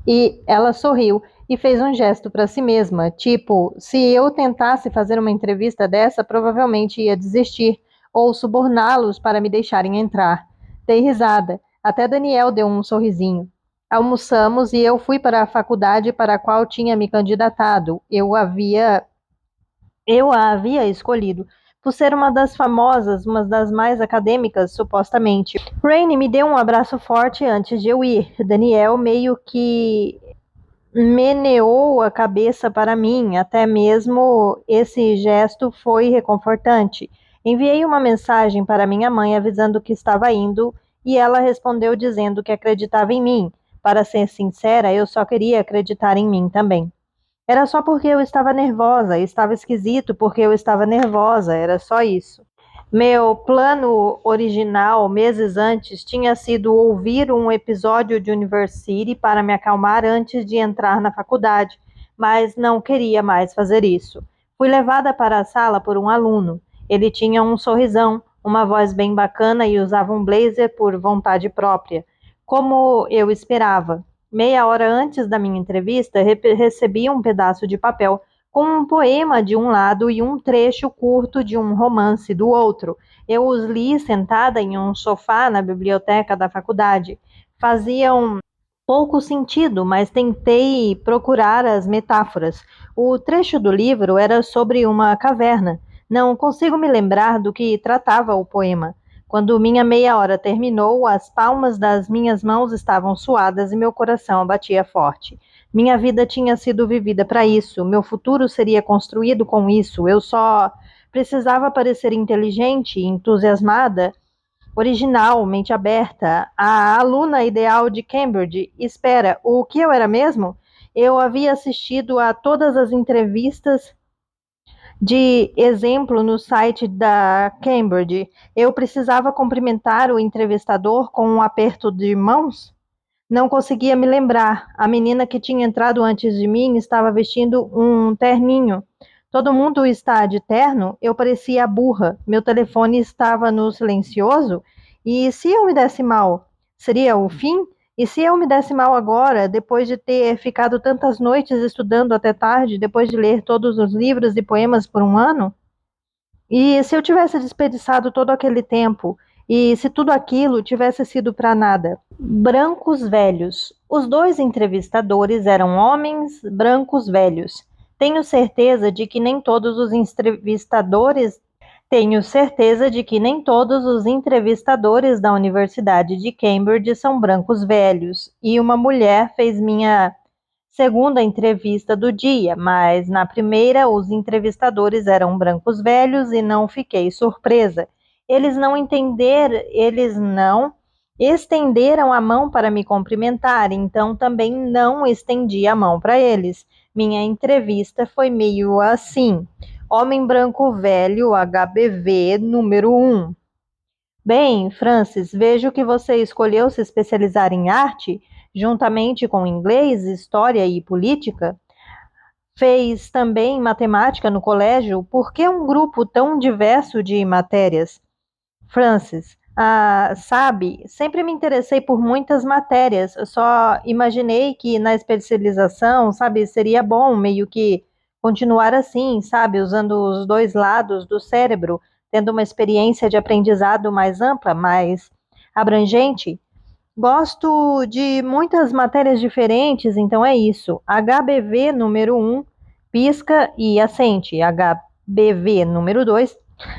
E ela sorriu e fez um gesto para si mesma, tipo, se eu tentasse fazer uma entrevista dessa, provavelmente ia desistir ou suborná-los para me deixarem entrar. Dei risada. Até Daniel deu um sorrisinho. Almoçamos e eu fui para a faculdade para a qual tinha me candidatado. Eu a havia escolhido por ser uma das famosas, uma das mais acadêmicas, supostamente. Rainey me deu um abraço forte antes de eu ir. Daniel meio que meneou a cabeça para mim, até mesmo esse gesto foi reconfortante. Enviei uma mensagem para minha mãe avisando que estava indo e ela respondeu dizendo que acreditava em mim. Para ser sincera, eu só queria acreditar em mim também. Era só porque eu estava nervosa, estava esquisito porque eu estava nervosa, era só isso. Meu plano original, meses antes, tinha sido ouvir um episódio de University para me acalmar antes de entrar na faculdade, mas não queria mais fazer isso. Fui levada para a sala por um aluno. Ele tinha um sorrisão, uma voz bem bacana e usava um blazer por vontade própria, como eu esperava. Meia hora antes da minha entrevista, recebi um pedaço de papel com um poema de um lado e um trecho curto de um romance do outro. Eu os li sentada em um sofá na biblioteca da faculdade. Faziam pouco sentido, mas tentei procurar as metáforas. O trecho do livro era sobre uma caverna. Não consigo me lembrar do que tratava o poema. Quando minha meia hora terminou, as palmas das minhas mãos estavam suadas e meu coração batia forte. Minha vida tinha sido vivida para isso, meu futuro seria construído com isso. Eu só precisava parecer inteligente, entusiasmada, original, mente aberta, a aluna ideal de Cambridge. Espera, o que eu era mesmo? Eu havia assistido a todas as entrevistas de exemplo no site da Cambridge. Eu precisava cumprimentar o entrevistador com um aperto de mãos? Não conseguia me lembrar. A menina que tinha entrado antes de mim estava vestindo um terninho. Todo mundo está de terno? Eu parecia burra. Meu telefone estava no silencioso? E se eu me desse mal? Seria o fim? E se eu me desse mal agora, depois de ter ficado tantas noites estudando até tarde, depois de ler todos os livros e poemas por um ano? E se eu tivesse desperdiçado todo aquele tempo? E se tudo aquilo tivesse sido para nada? Brancos velhos. Os dois entrevistadores eram homens brancos velhos. Tenho certeza de que nem todos os entrevistadores Tenho certeza de que nem todos os entrevistadores da Universidade de Cambridge são brancos velhos, e uma mulher fez minha segunda entrevista do dia, mas na primeira os entrevistadores eram brancos velhos e não fiquei surpresa. Eles não estenderam a mão para me cumprimentar, então também não estendi a mão para eles. Minha entrevista foi meio assim: Homem branco velho, HBV número 1. Bem, Francis, vejo que você escolheu se especializar em arte, juntamente com inglês, história e política. Fez também matemática no colégio. Por que um grupo tão diverso de matérias? Francis, sabe, sempre me interessei por muitas matérias, eu só imaginei que na especialização, sabe, seria bom meio que continuar assim, sabe, usando os dois lados do cérebro, tendo uma experiência de aprendizado mais ampla, mais abrangente. Gosto de muitas matérias diferentes, então é isso. HBV número um, pisca e assente. HBV número 2.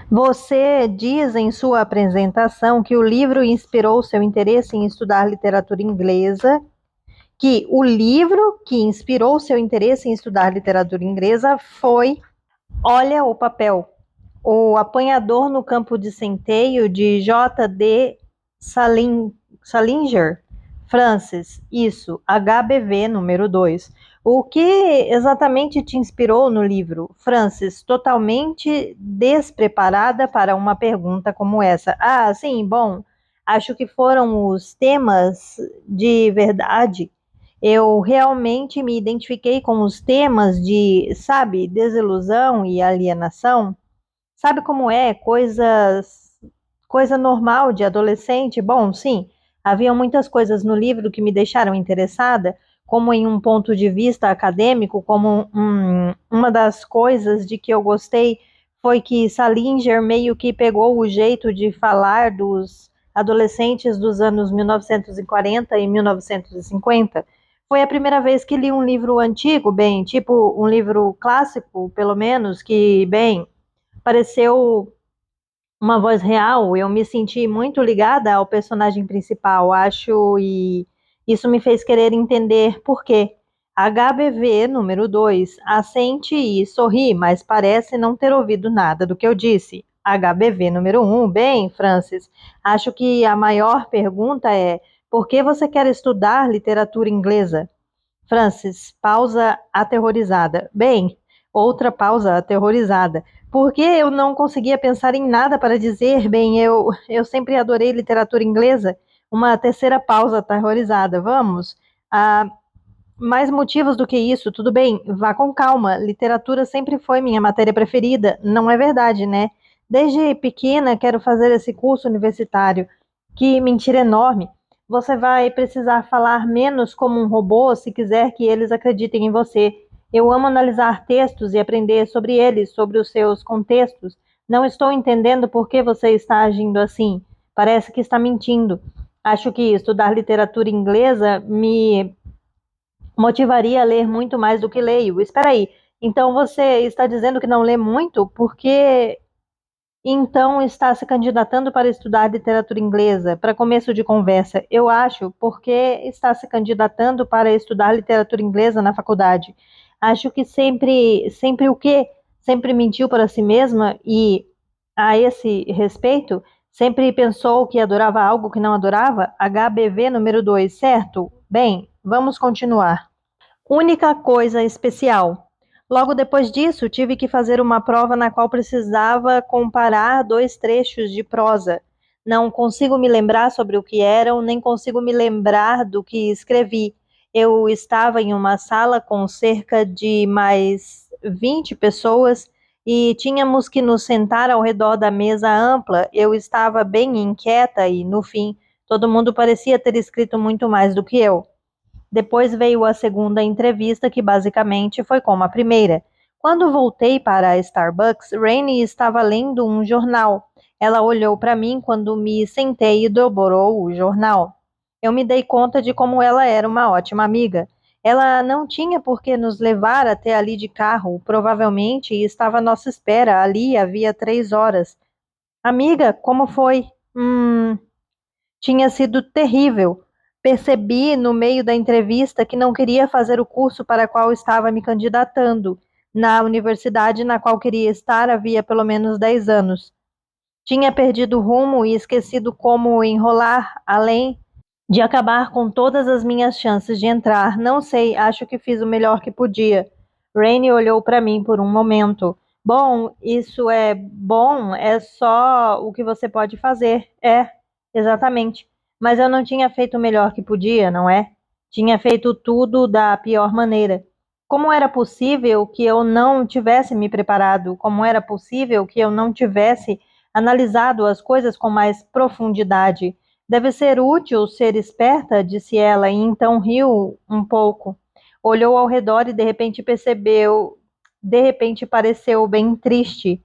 Você diz em sua apresentação que o livro inspirou seu interesse em estudar literatura inglesa, que o livro que inspirou seu interesse em estudar literatura inglesa foi Olha o Papel, O Apanhador no Campo de Centeio, de J.D. Salinger. Francis, isso, HBV número 2. O que exatamente te inspirou no livro? Francis, totalmente despreparada para uma pergunta como essa. Sim, bom, acho que foram os temas de verdade. Eu realmente me identifiquei com os temas de, sabe, desilusão e alienação. Sabe como é? Coisa normal de adolescente. Bom, sim, havia muitas coisas no livro que me deixaram interessada, como em um ponto de vista acadêmico, como uma das coisas de que eu gostei foi que Salinger meio que pegou o jeito de falar dos adolescentes dos anos 1940 e 1950. Foi a primeira vez que li um livro antigo, bem, tipo um livro clássico, pelo menos, que, bem, pareceu uma voz real. Eu me senti muito ligada ao personagem principal, acho, e isso me fez querer entender por quê. HBV número 2, assente e sorri, mas parece não ter ouvido nada do que eu disse. HBV número 1, bem, Francis, acho que a maior pergunta é: por que você quer estudar literatura inglesa? Francis, pausa aterrorizada. Bem, outra pausa aterrorizada. Porque eu não conseguia pensar em nada para dizer, bem, eu sempre adorei literatura inglesa. Uma terceira pausa aterrorizada. Vamos. Ah, mais motivos do que isso, tudo bem, vá com calma. Literatura sempre foi minha matéria preferida. Não é verdade, né? Desde pequena quero fazer esse curso universitário. Que mentira enorme. Você vai precisar falar menos como um robô se quiser que eles acreditem em você. Eu amo analisar textos e aprender sobre eles, sobre os seus contextos. Não estou entendendo por que você está agindo assim. Parece que está mentindo. Acho que estudar literatura inglesa me motivaria a ler muito mais do que leio. Espera aí. Então você está dizendo que não lê muito? Porque então está se candidatando para estudar literatura inglesa? Para começo de conversa, eu acho, porque está se candidatando para estudar literatura inglesa na faculdade. Acho que sempre o quê? Sempre mentiu para si mesma e, a esse respeito, sempre pensou que adorava algo que não adorava? HBV número 2, certo? Bem, vamos continuar. Única coisa especial. Logo depois disso, tive que fazer uma prova na qual precisava comparar dois trechos de prosa. Não consigo me lembrar sobre o que eram, nem consigo me lembrar do que escrevi. Eu estava em uma sala com cerca de mais 20 pessoas e tínhamos que nos sentar ao redor da mesa ampla. Eu estava bem inquieta e, no fim, todo mundo parecia ter escrito muito mais do que eu. Depois veio a segunda entrevista, que basicamente foi como a primeira. Quando voltei para a Starbucks, Rainey estava lendo um jornal. Ela olhou para mim quando me sentei e dobrou o jornal. Eu me dei conta de como ela era uma ótima amiga. Ela não tinha por que nos levar até ali de carro, provavelmente estava à nossa espera, ali havia 3 horas. Amiga, como foi? Tinha sido terrível. Percebi no meio da entrevista que não queria fazer o curso para o qual estava me candidatando, na universidade na qual queria estar havia pelo menos 10 anos. Tinha perdido o rumo e esquecido como enrolar, além de acabar com todas as minhas chances de entrar. Não sei, acho que fiz o melhor que podia. Rainey olhou para mim por um momento. Bom, isso é bom, é só o que você pode fazer. É, exatamente. Mas eu não tinha feito o melhor que podia, não é? Tinha feito tudo da pior maneira. Como era possível que eu não tivesse me preparado? Como era possível que eu não tivesse analisado as coisas com mais profundidade. Deve ser útil ser esperta, disse ela, e então riu um pouco. Olhou ao redor e de repente pareceu bem triste.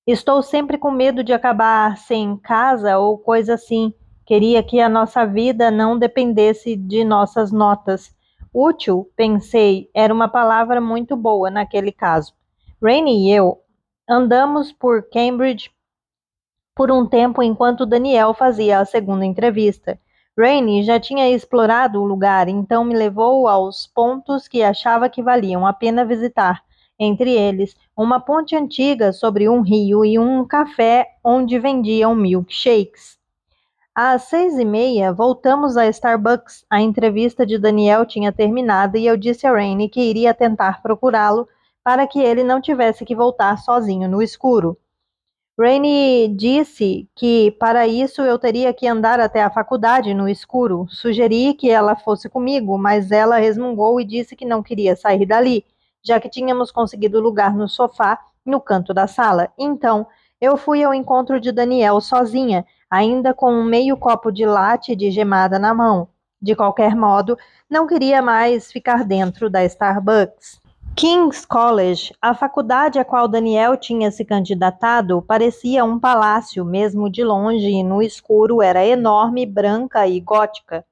Estou sempre com medo de acabar sem casa ou coisa assim. Queria que a nossa vida não dependesse de nossas notas. Útil, pensei, era uma palavra muito boa naquele caso. Rainey e eu andamos por Cambridge por um tempo enquanto Daniel fazia a segunda entrevista. Rainey já tinha explorado o lugar, então me levou aos pontos que achava que valiam a pena visitar. Entre eles, uma ponte antiga sobre um rio e um café onde vendiam milkshakes. Às 6:30, voltamos a Starbucks. A entrevista de Daniel tinha terminado e eu disse a Rainey que iria tentar procurá-lo para que ele não tivesse que voltar sozinho no escuro. Rainey disse que para isso eu teria que andar até a faculdade no escuro. Sugeri que ela fosse comigo, mas ela resmungou e disse que não queria sair dali, já que tínhamos conseguido lugar no sofá no canto da sala. Então, eu fui ao encontro de Daniel sozinha, ainda com um meio copo de latte de gemada na mão. De qualquer modo, não queria mais ficar dentro da Starbucks. King's College, a faculdade a qual Daniel tinha se candidatado, parecia um palácio, mesmo de longe e no escuro era enorme, branca e gótica.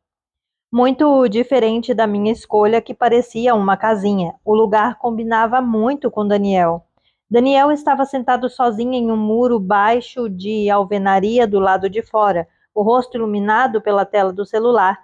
Muito diferente da minha escolha, que parecia uma casinha. O lugar combinava muito com Daniel. Daniel estava sentado sozinho em um muro baixo de alvenaria do lado de fora, o rosto iluminado pela tela do celular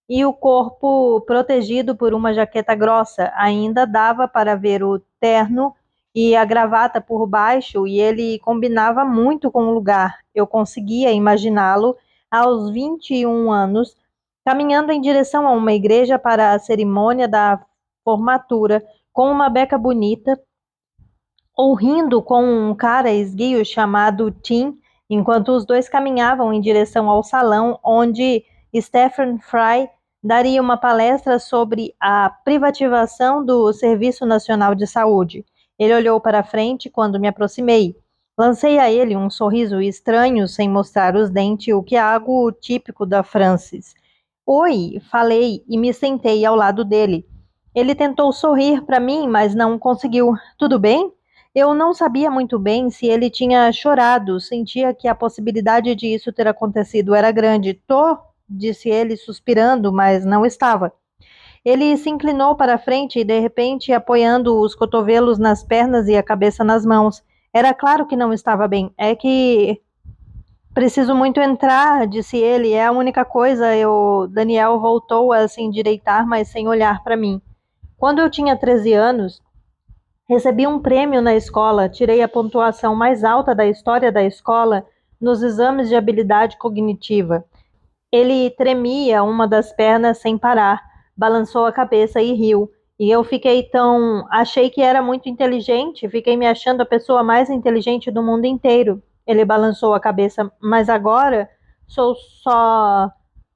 e o corpo protegido por uma jaqueta grossa. Ainda dava para ver o terno e a gravata por baixo, e ele combinava muito com o lugar. Eu conseguia imaginá-lo aos 21 anos, caminhando em direção a uma igreja para a cerimônia da formatura, com uma beca bonita, ou rindo com um cara esguio chamado Tim, enquanto os dois caminhavam em direção ao salão onde Stephen Fry daria uma palestra sobre a privatização do Serviço Nacional de Saúde. Ele olhou para frente quando me aproximei. Lancei a ele um sorriso estranho sem mostrar os dentes, o que é algo típico da Frances. Oi, falei e me sentei ao lado dele. Ele tentou sorrir para mim, mas não conseguiu. Tudo bem? Eu não sabia muito bem se ele tinha chorado. Sentia que a possibilidade de isso ter acontecido era grande. Tô, disse ele, suspirando, mas não estava. Ele se inclinou para a frente e, de repente, apoiando os cotovelos nas pernas e a cabeça nas mãos. Era claro que não estava bem. É que preciso muito entrar, disse ele. É a única coisa. Daniel voltou a se endireitar, mas sem olhar para mim. Quando eu tinha 13 anos, recebi um prêmio na escola. Tirei a pontuação mais alta da história da escola nos exames de habilidade cognitiva. Ele tremia uma das pernas sem parar, balançou a cabeça e riu. E eu achei que era muito inteligente, fiquei me achando a pessoa mais inteligente do mundo inteiro. Ele balançou a cabeça, mas agora sou só...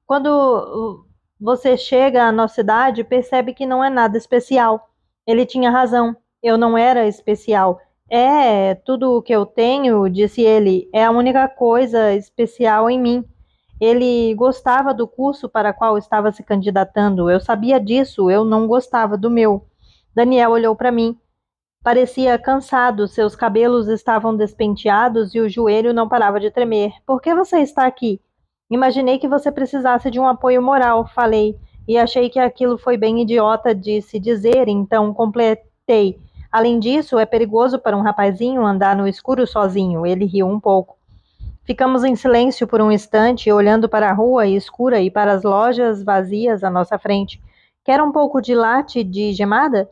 Quando você chega à nossa idade, percebe que não é nada especial. Ele tinha razão, eu não era especial. É, tudo o que eu tenho, disse ele, é a única coisa especial em mim. Ele gostava do curso para qual estava se candidatando. Eu sabia disso, eu não gostava do meu. Daniel olhou para mim. Parecia cansado, seus cabelos estavam despenteados e o joelho não parava de tremer. Por que você está aqui? Imaginei que você precisasse de um apoio moral, falei, e achei que aquilo foi bem idiota de se dizer, então completei. Além disso, é perigoso para um rapazinho andar no escuro sozinho. Ele riu um pouco. Ficamos em silêncio por um instante, olhando para a rua escura e para as lojas vazias à nossa frente. Quer um pouco de latte de gemada?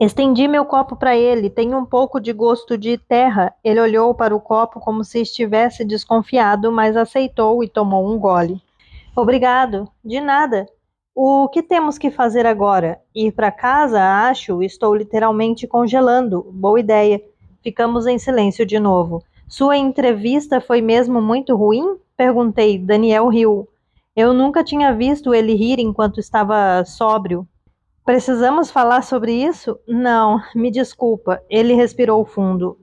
Estendi meu copo para ele. Tem um pouco de gosto de terra. Ele olhou para o copo como se estivesse desconfiado, mas aceitou e tomou um gole. Obrigado. De nada. O que temos que fazer agora? Ir para casa, acho. Estou literalmente congelando. Boa ideia. Ficamos em silêncio de novo. Sua entrevista foi mesmo muito ruim? Perguntei. Daniel riu. Eu nunca tinha visto ele rir enquanto estava sóbrio. Precisamos falar sobre isso? Não, me desculpa. Ele respirou fundo.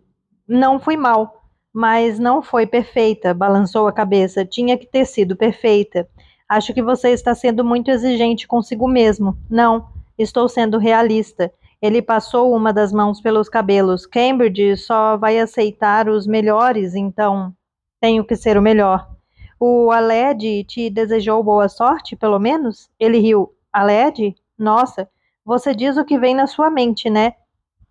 Não fui mal. Mas não foi perfeita, balançou a cabeça. Tinha que ter sido perfeita. Acho que você está sendo muito exigente consigo mesmo. Não, estou sendo realista. Ele passou uma das mãos pelos cabelos. Cambridge só vai aceitar os melhores, então tenho que ser o melhor. O Aled te desejou boa sorte, pelo menos? Ele riu. Aled? Nossa, você diz o que vem na sua mente, né?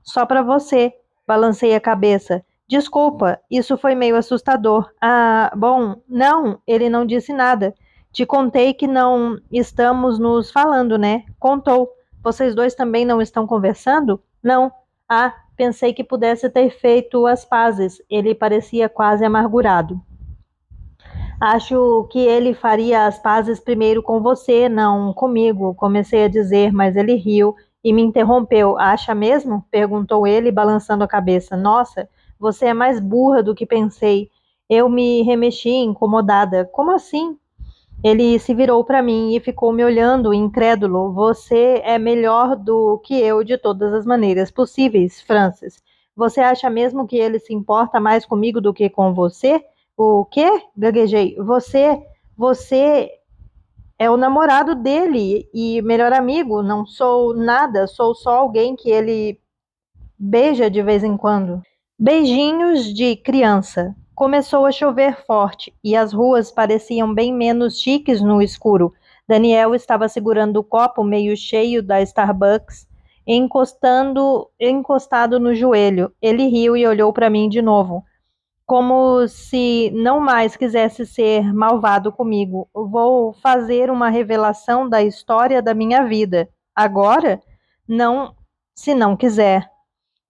Só para você. Balancei a cabeça. Desculpa, isso foi meio assustador. Ah, bom, não, ele não disse nada. Te contei que não estamos nos falando, né? Contou. Vocês dois também não estão conversando? Não. Ah, pensei que pudesse ter feito as pazes. Ele parecia quase amargurado. Acho que ele faria as pazes primeiro com você, não comigo, comecei a dizer, mas ele riu e me interrompeu. Acha mesmo? Perguntou ele, balançando a cabeça. Nossa, você é mais burra do que pensei. Eu me remexi, incomodada. Como assim? Ele se virou para mim e ficou me olhando, incrédulo. Você é melhor do que eu de todas as maneiras possíveis, Francis. Você acha mesmo que ele se importa mais comigo do que com você? O quê? Gaguejei. Você é o namorado dele e melhor amigo. Não sou nada, sou só alguém que ele beija de vez em quando. Beijinhos de criança. Começou a chover forte e as ruas pareciam bem menos chiques no escuro. Daniel estava segurando o copo meio cheio da Starbucks, encostado no joelho. Ele riu e olhou para mim de novo, como se não mais quisesse ser malvado comigo. Vou fazer uma revelação da história da minha vida. Agora? Não, se não quiser.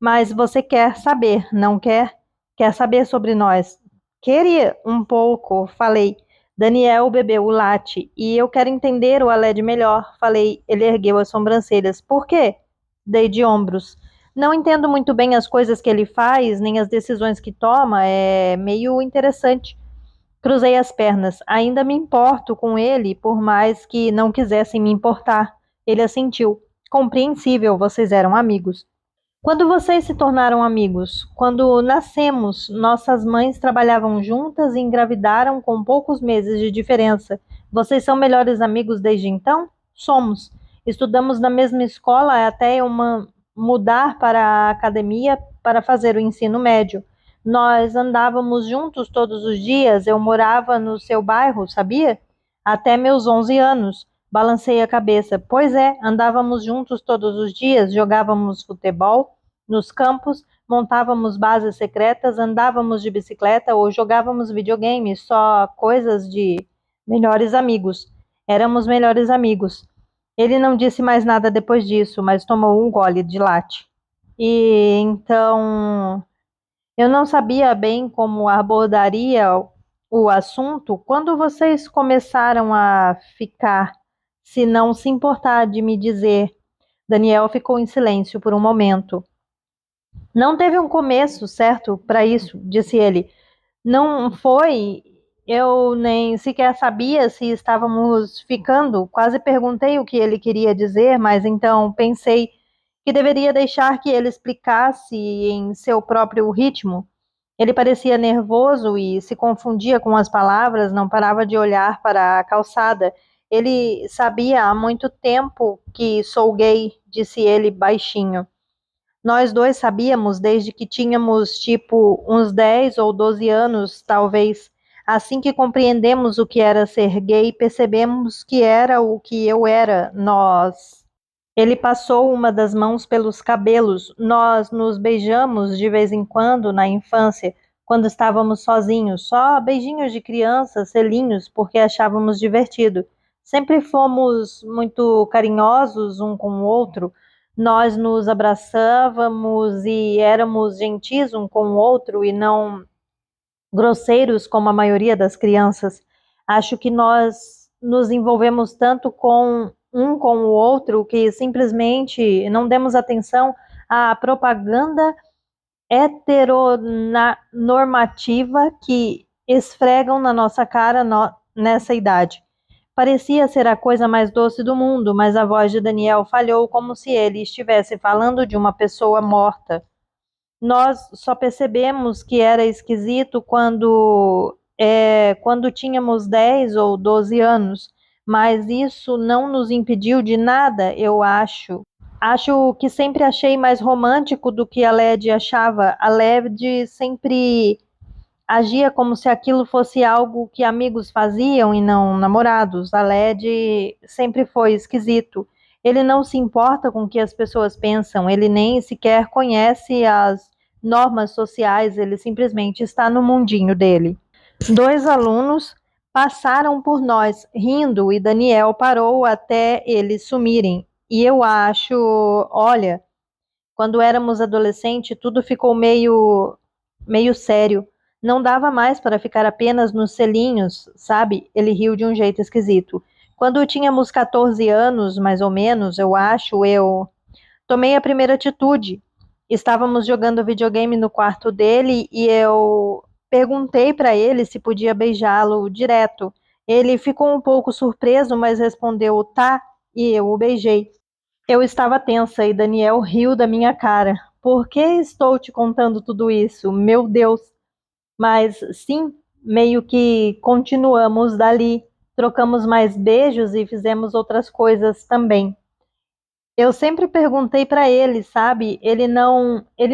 Mas você quer saber, não quer? Quer saber sobre nós? Queria um pouco, falei. Daniel bebeu o latte e eu quero entender o Aled melhor, falei. Ele ergueu as sobrancelhas. Por quê? Dei de ombros. Não entendo muito bem as coisas que ele faz, nem as decisões que toma, é meio interessante. Cruzei as pernas. Ainda me importo com ele, por mais que não quisessem me importar. Ele assentiu. Compreensível, vocês eram amigos. Quando vocês se tornaram amigos? Quando nascemos, nossas mães trabalhavam juntas e engravidaram com poucos meses de diferença. Vocês são melhores amigos desde então? Somos. Estudamos na mesma escola até eu mudar para a academia para fazer o ensino médio. Nós andávamos juntos todos os dias. Eu morava no seu bairro, sabia? Até meus 11 anos. Balancei a cabeça. Pois é, andávamos juntos todos os dias, jogávamos futebol nos campos, montávamos bases secretas, andávamos de bicicleta ou jogávamos videogame, só coisas de melhores amigos. Éramos melhores amigos. Ele não disse mais nada depois disso, mas tomou um gole de latte. E então eu não sabia bem como abordaria o assunto quando vocês começaram a ficar, se não se importar de me dizer. Daniel ficou em silêncio por um momento. Não teve um começo certo para isso, disse ele. Não foi. Eu nem sequer sabia se estávamos ficando. Quase perguntei o que ele queria dizer, mas então pensei que deveria deixar que ele explicasse em seu próprio ritmo. Ele parecia nervoso e se confundia com as palavras, não parava de olhar para a calçada. Ele sabia há muito tempo que sou gay, disse ele baixinho. Nós dois sabíamos desde que tínhamos, tipo, uns 10 ou 12 anos, talvez. Assim que compreendemos o que era ser gay, percebemos que era o que eu era, nós. Ele passou uma das mãos pelos cabelos. Nós nos beijamos de vez em quando na infância, quando estávamos sozinhos, só beijinhos de criança, selinhos, porque achávamos divertido. Sempre fomos muito carinhosos um com o outro. Nós nos abraçávamos e éramos gentis um com o outro e não grosseiros como a maioria das crianças. Acho que nós nos envolvemos tanto com um com o outro que simplesmente não demos atenção à propaganda heteronormativa que esfregam na nossa cara nessa idade. Parecia ser a coisa mais doce do mundo, mas a voz de Daniel falhou como se ele estivesse falando de uma pessoa morta. Nós só percebemos que era esquisito quando tínhamos 10 ou 12 anos, mas isso não nos impediu de nada, eu acho. Acho que sempre achei mais romântico do que a Led achava. A Led sempre agia como se aquilo fosse algo que amigos faziam e não namorados. A Led sempre foi esquisito. Ele não se importa com o que as pessoas pensam, ele nem sequer conhece as normas sociais, ele simplesmente está no mundinho dele. 2 alunos passaram por nós rindo e Daniel parou até eles sumirem. E eu acho, olha, quando éramos adolescentes, tudo ficou meio sério. Não dava mais para ficar apenas nos selinhos, sabe? Ele riu de um jeito esquisito. Quando tínhamos 14 anos, mais ou menos, eu acho, eu tomei a primeira atitude. Estávamos jogando videogame no quarto dele e eu perguntei para ele se podia beijá-lo direto. Ele ficou um pouco surpreso, mas respondeu tá, e eu o beijei. Eu estava tensa e Daniel riu da minha cara. Por que estou te contando tudo isso? Meu Deus! Mas sim, meio que continuamos dali, trocamos mais beijos e fizemos outras coisas também. Eu sempre perguntei para ele, sabe? Ele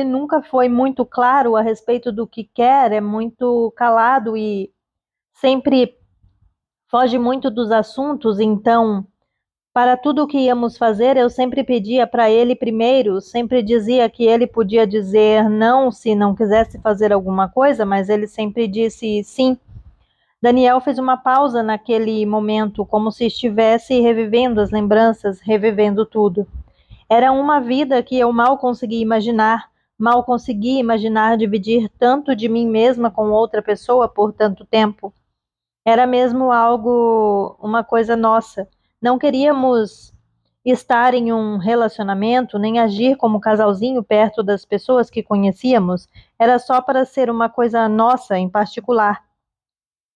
nunca foi muito claro a respeito do que quer, é muito calado e sempre foge muito dos assuntos, então para tudo o que íamos fazer, eu sempre pedia para ele primeiro, sempre dizia que ele podia dizer não se não quisesse fazer alguma coisa, mas ele sempre disse sim. Daniel fez uma pausa naquele momento, como se estivesse revivendo as lembranças, revivendo tudo. Era uma vida que eu mal consegui imaginar dividir tanto de mim mesma com outra pessoa por tanto tempo. Era mesmo algo, uma coisa nossa. Não queríamos estar em um relacionamento, nem agir como casalzinho perto das pessoas que conhecíamos. Era só para ser uma coisa nossa em particular.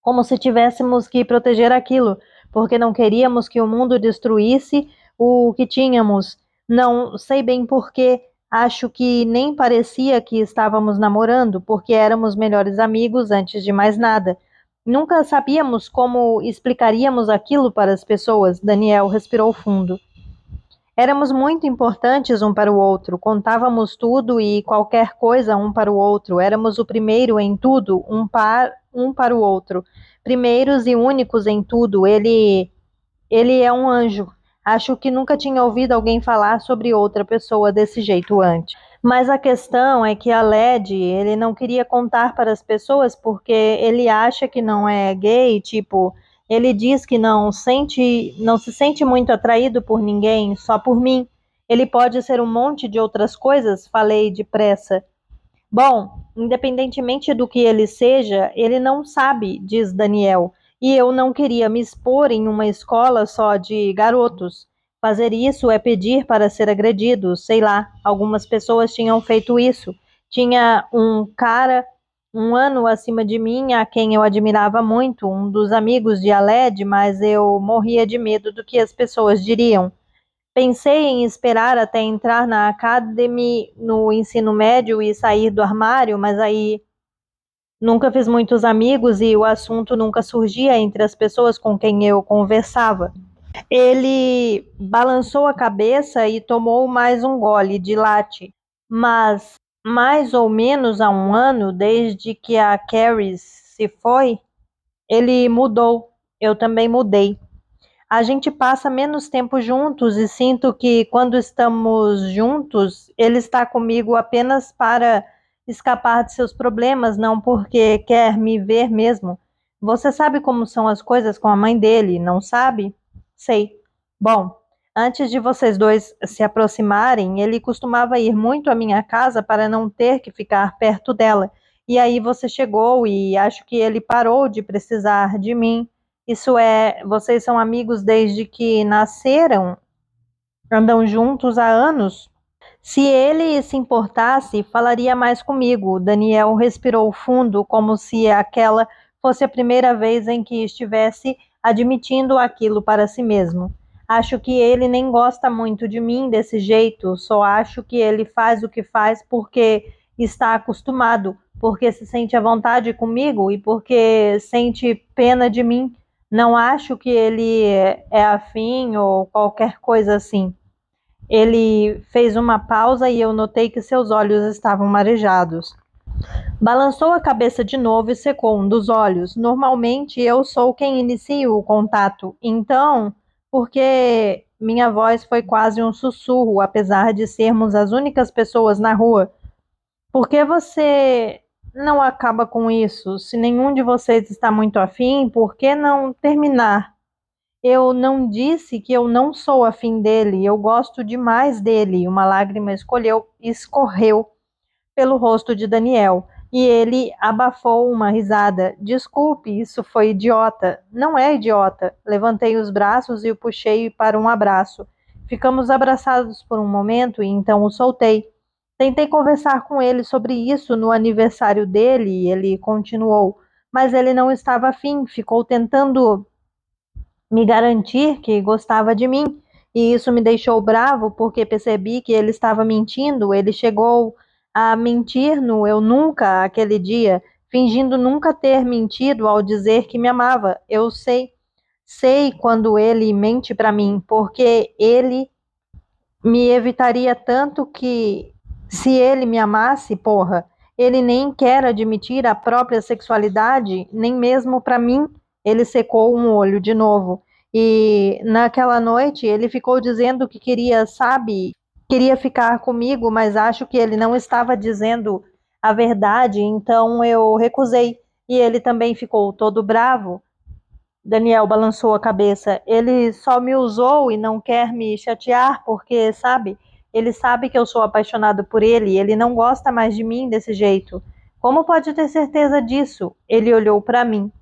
Como se tivéssemos que proteger aquilo, porque não queríamos que o mundo destruísse o que tínhamos. Não sei bem porquê. Acho que nem parecia que estávamos namorando, porque éramos melhores amigos antes de mais nada. Nunca sabíamos como explicaríamos aquilo para as pessoas. Daniel respirou fundo. Éramos muito importantes um para o outro, contávamos tudo e qualquer coisa um para o outro, éramos o primeiro em tudo, um para o outro, primeiros e únicos em tudo. Ele é um anjo. Acho que nunca tinha ouvido alguém falar sobre outra pessoa desse jeito antes. Mas a questão é que a Led, ele não queria contar para as pessoas porque ele acha que não é gay, tipo, ele diz que não se sente muito atraído por ninguém, só por mim. Ele pode ser um monte de outras coisas, falei depressa. Bom, independentemente do que ele seja, ele não sabe, diz Daniel, e eu não queria me expor em uma escola só de garotos. Fazer isso é pedir para ser agredido, sei lá, algumas pessoas tinham feito isso. Tinha um cara, um ano acima de mim, a quem eu admirava muito, um dos amigos de Aled, mas eu morria de medo do que as pessoas diriam. Pensei em esperar até entrar na academy no ensino médio e sair do armário, mas aí nunca fiz muitos amigos e o assunto nunca surgia entre as pessoas com quem eu conversava. Ele balançou a cabeça e tomou mais um gole de latte, mas mais ou menos há um ano, desde que a Carrie se foi, ele mudou. Eu também mudei. A gente passa menos tempo juntos e sinto que quando estamos juntos, ele está comigo apenas para escapar de seus problemas, não porque quer me ver mesmo. Você sabe como são as coisas com a mãe dele, não sabe? Sei. Bom, antes de vocês dois se aproximarem, ele costumava ir muito à minha casa para não ter que ficar perto dela. E aí você chegou e acho que ele parou de precisar de mim. Isso é, vocês são amigos desde que nasceram? Andam juntos há anos? Se ele se importasse, falaria mais comigo. Daniel respirou fundo, como se aquela fosse a primeira vez em que estivesse admitindo aquilo para si mesmo. Acho que ele nem gosta muito de mim desse jeito, só acho que ele faz o que faz porque está acostumado, porque se sente à vontade comigo e porque sente pena de mim. Não acho que ele é afim ou qualquer coisa assim. Ele fez uma pausa e eu notei que seus olhos estavam marejados. Balançou a cabeça de novo e secou um dos olhos. Normalmente eu sou quem inicio o contato, então, porque minha voz foi quase um sussurro, apesar de sermos as únicas pessoas na rua. Por que você não acaba com isso? Se nenhum de vocês está muito afim, por que não terminar? Eu não disse que eu não sou afim dele, eu gosto demais dele. Uma lágrima escorreu pelo rosto de Daniel e ele abafou uma risada. Desculpe, isso foi idiota. Não é idiota. Levantei os braços e o puxei para um abraço. Ficamos abraçados por um momento e então o soltei. Tentei conversar com ele sobre isso no aniversário dele e ele continuou, mas ele não estava afim, ficou tentando me garantir que gostava de mim, e isso me deixou bravo porque percebi que ele estava mentindo. Ele chegou a mentir no eu nunca aquele dia, fingindo nunca ter mentido ao dizer que me amava. Eu sei quando ele mente para mim, porque ele me evitaria tanto que se ele me amasse, porra, ele nem quer admitir a própria sexualidade, nem mesmo para mim. Ele secou um olho de novo. E naquela noite ele ficou dizendo que queria, sabe, queria ficar comigo, mas acho que ele não estava dizendo a verdade, então eu recusei. E ele também ficou todo bravo. Daniel balançou a cabeça. Ele só me usou e não quer me chatear, porque, sabe, ele sabe que eu sou apaixonado por ele, ele não gosta mais de mim desse jeito. Como pode ter certeza disso? Ele olhou para mim.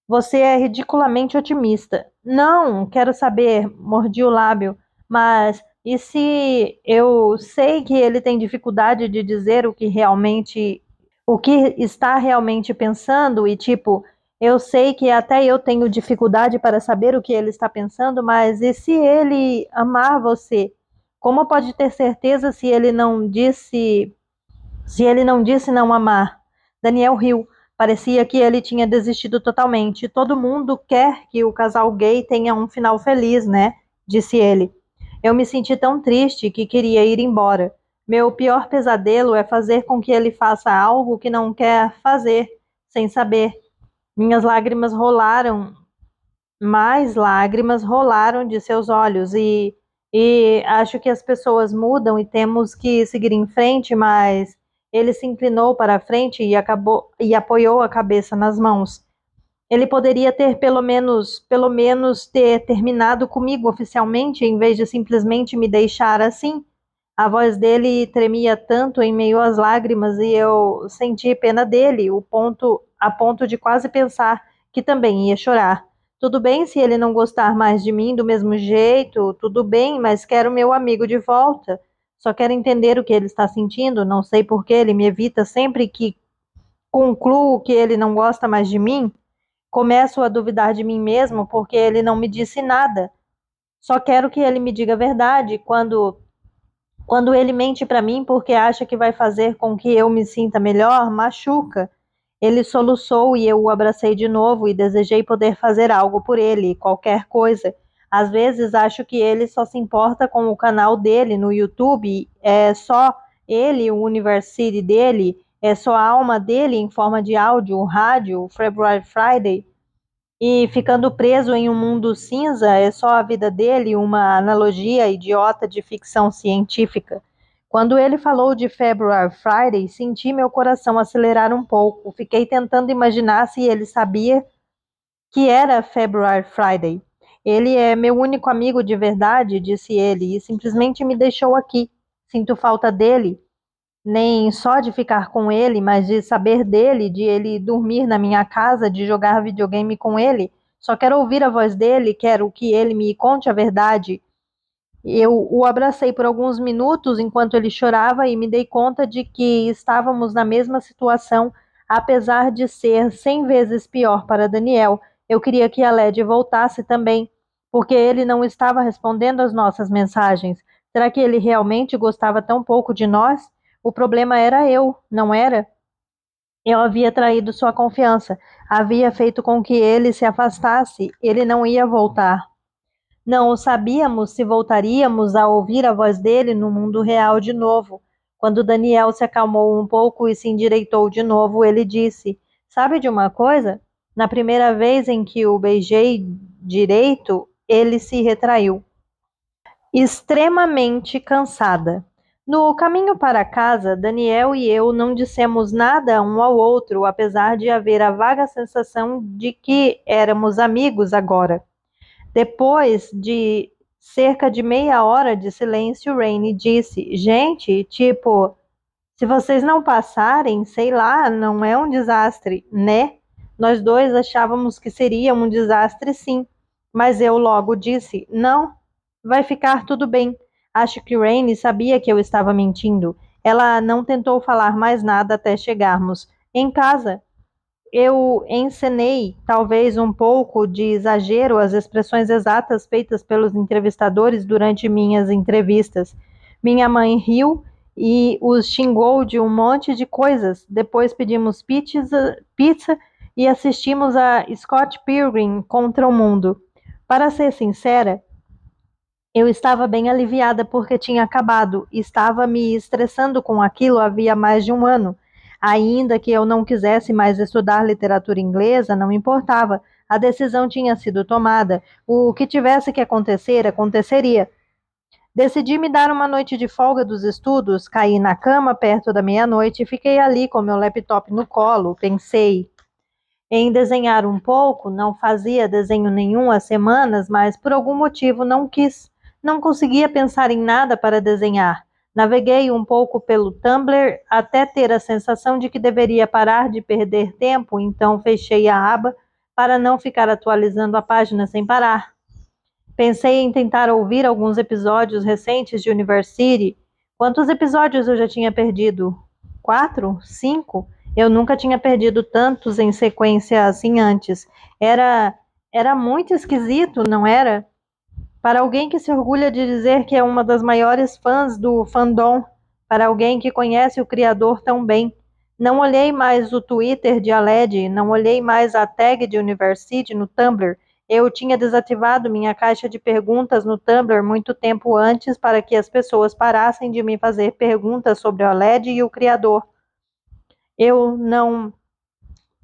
Você é ridiculamente otimista. Não, quero saber, mordi o lábio, mas e se eu sei que ele tem dificuldade de dizer o que está realmente pensando e tipo, eu sei que até eu tenho dificuldade para saber o que ele está pensando, mas e se ele amar você? Como pode ter certeza se ele não disse não amar? Daniel riu. Parecia que ele tinha desistido totalmente. Todo mundo quer que o casal gay tenha um final feliz, né? Disse ele. Eu me senti tão triste que queria ir embora. Meu pior pesadelo é fazer com que ele faça algo que não quer fazer, sem saber. Minhas lágrimas rolaram, mais lágrimas rolaram de seus olhos e acho que as pessoas mudam e temos que seguir em frente, mas ele se inclinou para a frente e apoiou a cabeça nas mãos. Ele poderia ter pelo menos ter terminado comigo oficialmente, em vez de simplesmente me deixar assim. A voz dele tremia tanto em meio às lágrimas e eu senti pena dele, a ponto de quase pensar que também ia chorar. Tudo bem se ele não gostar mais de mim do mesmo jeito, tudo bem, mas quero meu amigo de volta. Só quero entender o que ele está sentindo, não sei por que ele me evita sempre que concluo que ele não gosta mais de mim. Começo a duvidar de mim mesmo porque ele não me disse nada. Só quero que ele me diga a verdade quando ele mente para mim porque acha que vai fazer com que eu me sinta melhor, machuca. Ele soluçou e eu o abracei de novo e desejei poder fazer algo por ele, qualquer coisa. Às vezes acho que ele só se importa com o canal dele no YouTube, é só ele, o University dele, é só a alma dele em forma de áudio, o rádio, o February Friday. E ficando preso em um mundo cinza, é só a vida dele uma analogia idiota de ficção científica. Quando ele falou de February Friday, senti meu coração acelerar um pouco. Fiquei tentando imaginar se ele sabia que era February Friday. Ele é meu único amigo de verdade, disse ele, e simplesmente me deixou aqui. Sinto falta dele, nem só de ficar com ele, mas de saber dele, de ele dormir na minha casa, de jogar videogame com ele. Só quero ouvir a voz dele, quero que ele me conte a verdade. Eu o abracei por alguns minutos enquanto ele chorava e me dei conta de que estávamos na mesma situação, apesar de ser 100 vezes pior para Daniel. Eu queria que a Led voltasse também, porque ele não estava respondendo às nossas mensagens. Será que ele realmente gostava tão pouco de nós? O problema era eu, não era? Eu havia traído sua confiança, havia feito com que ele se afastasse, ele não ia voltar. Não sabíamos se voltaríamos a ouvir a voz dele no mundo real de novo. Quando Daniel se acalmou um pouco e se endireitou de novo, ele disse: Sabe de uma coisa? Na primeira vez em que o beijei direito, ele se retraiu. Extremamente cansada. No caminho para casa, Daniel e eu não dissemos nada um ao outro, apesar de haver a vaga sensação de que éramos amigos agora. Depois de cerca de meia hora de silêncio, Rainey disse: Gente, tipo, se vocês não passarem, sei lá, não é um desastre, né? Nós dois achávamos que seria um desastre, sim. Mas eu logo disse: Não, vai ficar tudo bem. Acho que Rainey sabia que eu estava mentindo. Ela não tentou falar mais nada até chegarmos em casa. Eu encenei, talvez um pouco de exagero, as expressões exatas feitas pelos entrevistadores durante minhas entrevistas. Minha mãe riu e os xingou de um monte de coisas. Depois pedimos pizza e assistimos a Scott Pilgrim contra o Mundo. Para ser sincera, eu estava bem aliviada porque tinha acabado. Estava me estressando com aquilo havia mais de um ano. Ainda que eu não quisesse mais estudar literatura inglesa, não importava. A decisão tinha sido tomada. O que tivesse que acontecer, aconteceria. Decidi me dar uma noite de folga dos estudos, caí na cama perto da meia-noite e fiquei ali com meu laptop no colo. Pensei em desenhar um pouco, não fazia desenho nenhum há semanas, mas por algum motivo não quis. Não conseguia pensar em nada para desenhar. Naveguei um pouco pelo Tumblr até ter a sensação de que deveria parar de perder tempo, então fechei a aba para não ficar atualizando a página sem parar. Pensei em tentar ouvir alguns episódios recentes de University. Quantos episódios eu já tinha perdido? 4? 5? Eu nunca tinha perdido tantos em sequência assim antes. Era muito esquisito, não era? Para alguém que se orgulha de dizer que é uma das maiores fãs do fandom, para alguém que conhece o criador tão bem. Não olhei mais o Twitter de Aled, não olhei mais a tag de University no Tumblr. Eu tinha desativado minha caixa de perguntas no Tumblr muito tempo antes para que as pessoas parassem de me fazer perguntas sobre o Aled e o criador. Eu não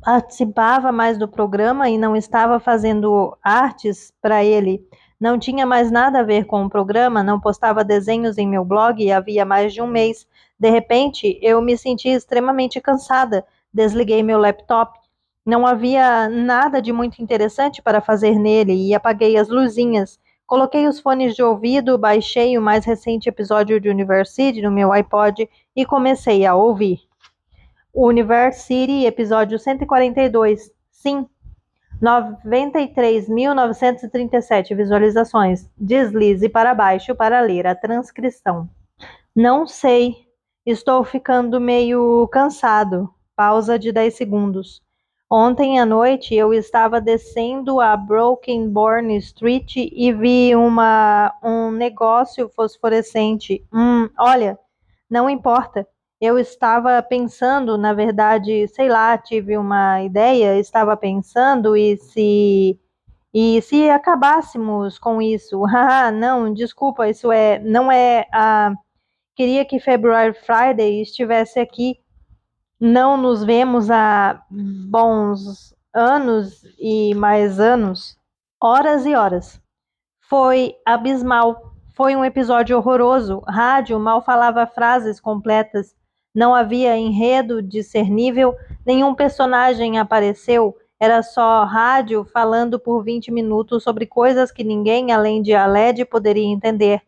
participava mais do programa e não estava fazendo artes para ele. Não tinha mais nada a ver com o programa, não postava desenhos em meu blog havia mais de um mês. De repente, eu me senti extremamente cansada. Desliguei meu laptop. Não havia nada de muito interessante para fazer nele e apaguei as luzinhas. Coloquei os fones de ouvido, baixei o mais recente episódio de University no meu iPod e comecei a ouvir. University, episódio 142. Sim, 93.937 visualizações. Deslize para baixo para ler a transcrição. Não sei. Estou ficando meio cansado. Pausa de 10 segundos. Ontem à noite eu estava descendo a Brokenborn Street e vi um negócio fosforescente. Olha, não importa. Eu estava pensando, na verdade, sei lá, tive uma ideia, estava pensando e se acabássemos com isso? Não, desculpa, não é queria que February Friday estivesse aqui. Não nos vemos há bons anos e mais anos, horas e horas. Foi abismal. Foi um episódio horroroso. Rádio mal falava frases completas. Não havia enredo discernível, nenhum personagem apareceu. Era só rádio falando por 20 minutos sobre coisas que ninguém além de Aled poderia entender.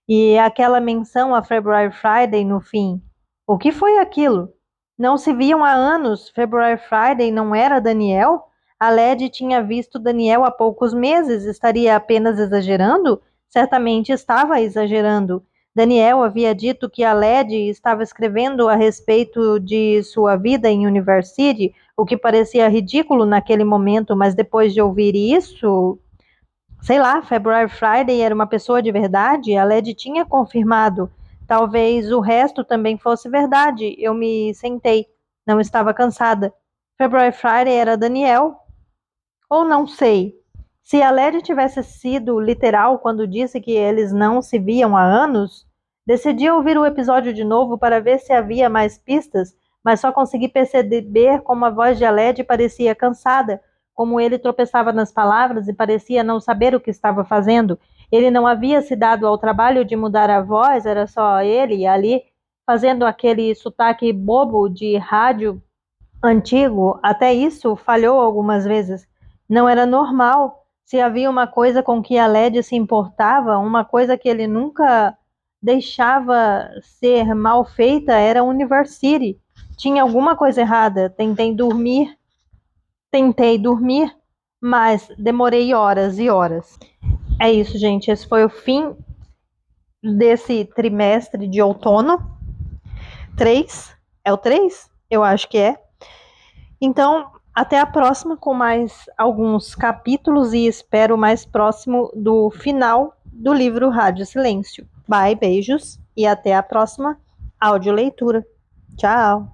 E aquela menção a February Friday no fim. O que foi aquilo? Não se viam há anos. February Friday não era Daniel? A Led tinha visto Daniel há poucos meses. Estaria apenas exagerando? Certamente estava exagerando. Daniel havia dito que a Led estava escrevendo a respeito de sua vida em University, o que parecia ridículo naquele momento, mas depois de ouvir isso, sei lá, February Friday era uma pessoa de verdade? A Led tinha confirmado. Talvez o resto também fosse verdade. Eu me sentei, não estava cansada. February Friday era Daniel? Ou não sei. Se a Lady tivesse sido literal quando disse que eles não se viam há anos, decidi ouvir o episódio de novo para ver se havia mais pistas, mas só consegui perceber como a voz de Aled parecia cansada, como ele tropeçava nas palavras e parecia não saber o que estava fazendo. Ele não havia se dado ao trabalho de mudar a voz, era só ele ali, fazendo aquele sotaque bobo de rádio antigo. Até isso falhou algumas vezes. Não era normal. Se havia uma coisa com que a Led se importava, uma coisa que ele nunca deixava ser mal feita, era University. Tinha alguma coisa errada. Tentei dormir, mas demorei horas e horas. É isso, gente. Esse foi o fim desse trimestre de outono. 3? É o 3? Eu acho que é. Então, até a próxima com mais alguns capítulos e espero mais próximo do final do livro Rádio Silêncio. Bye, beijos e até a próxima audioleitura. Tchau!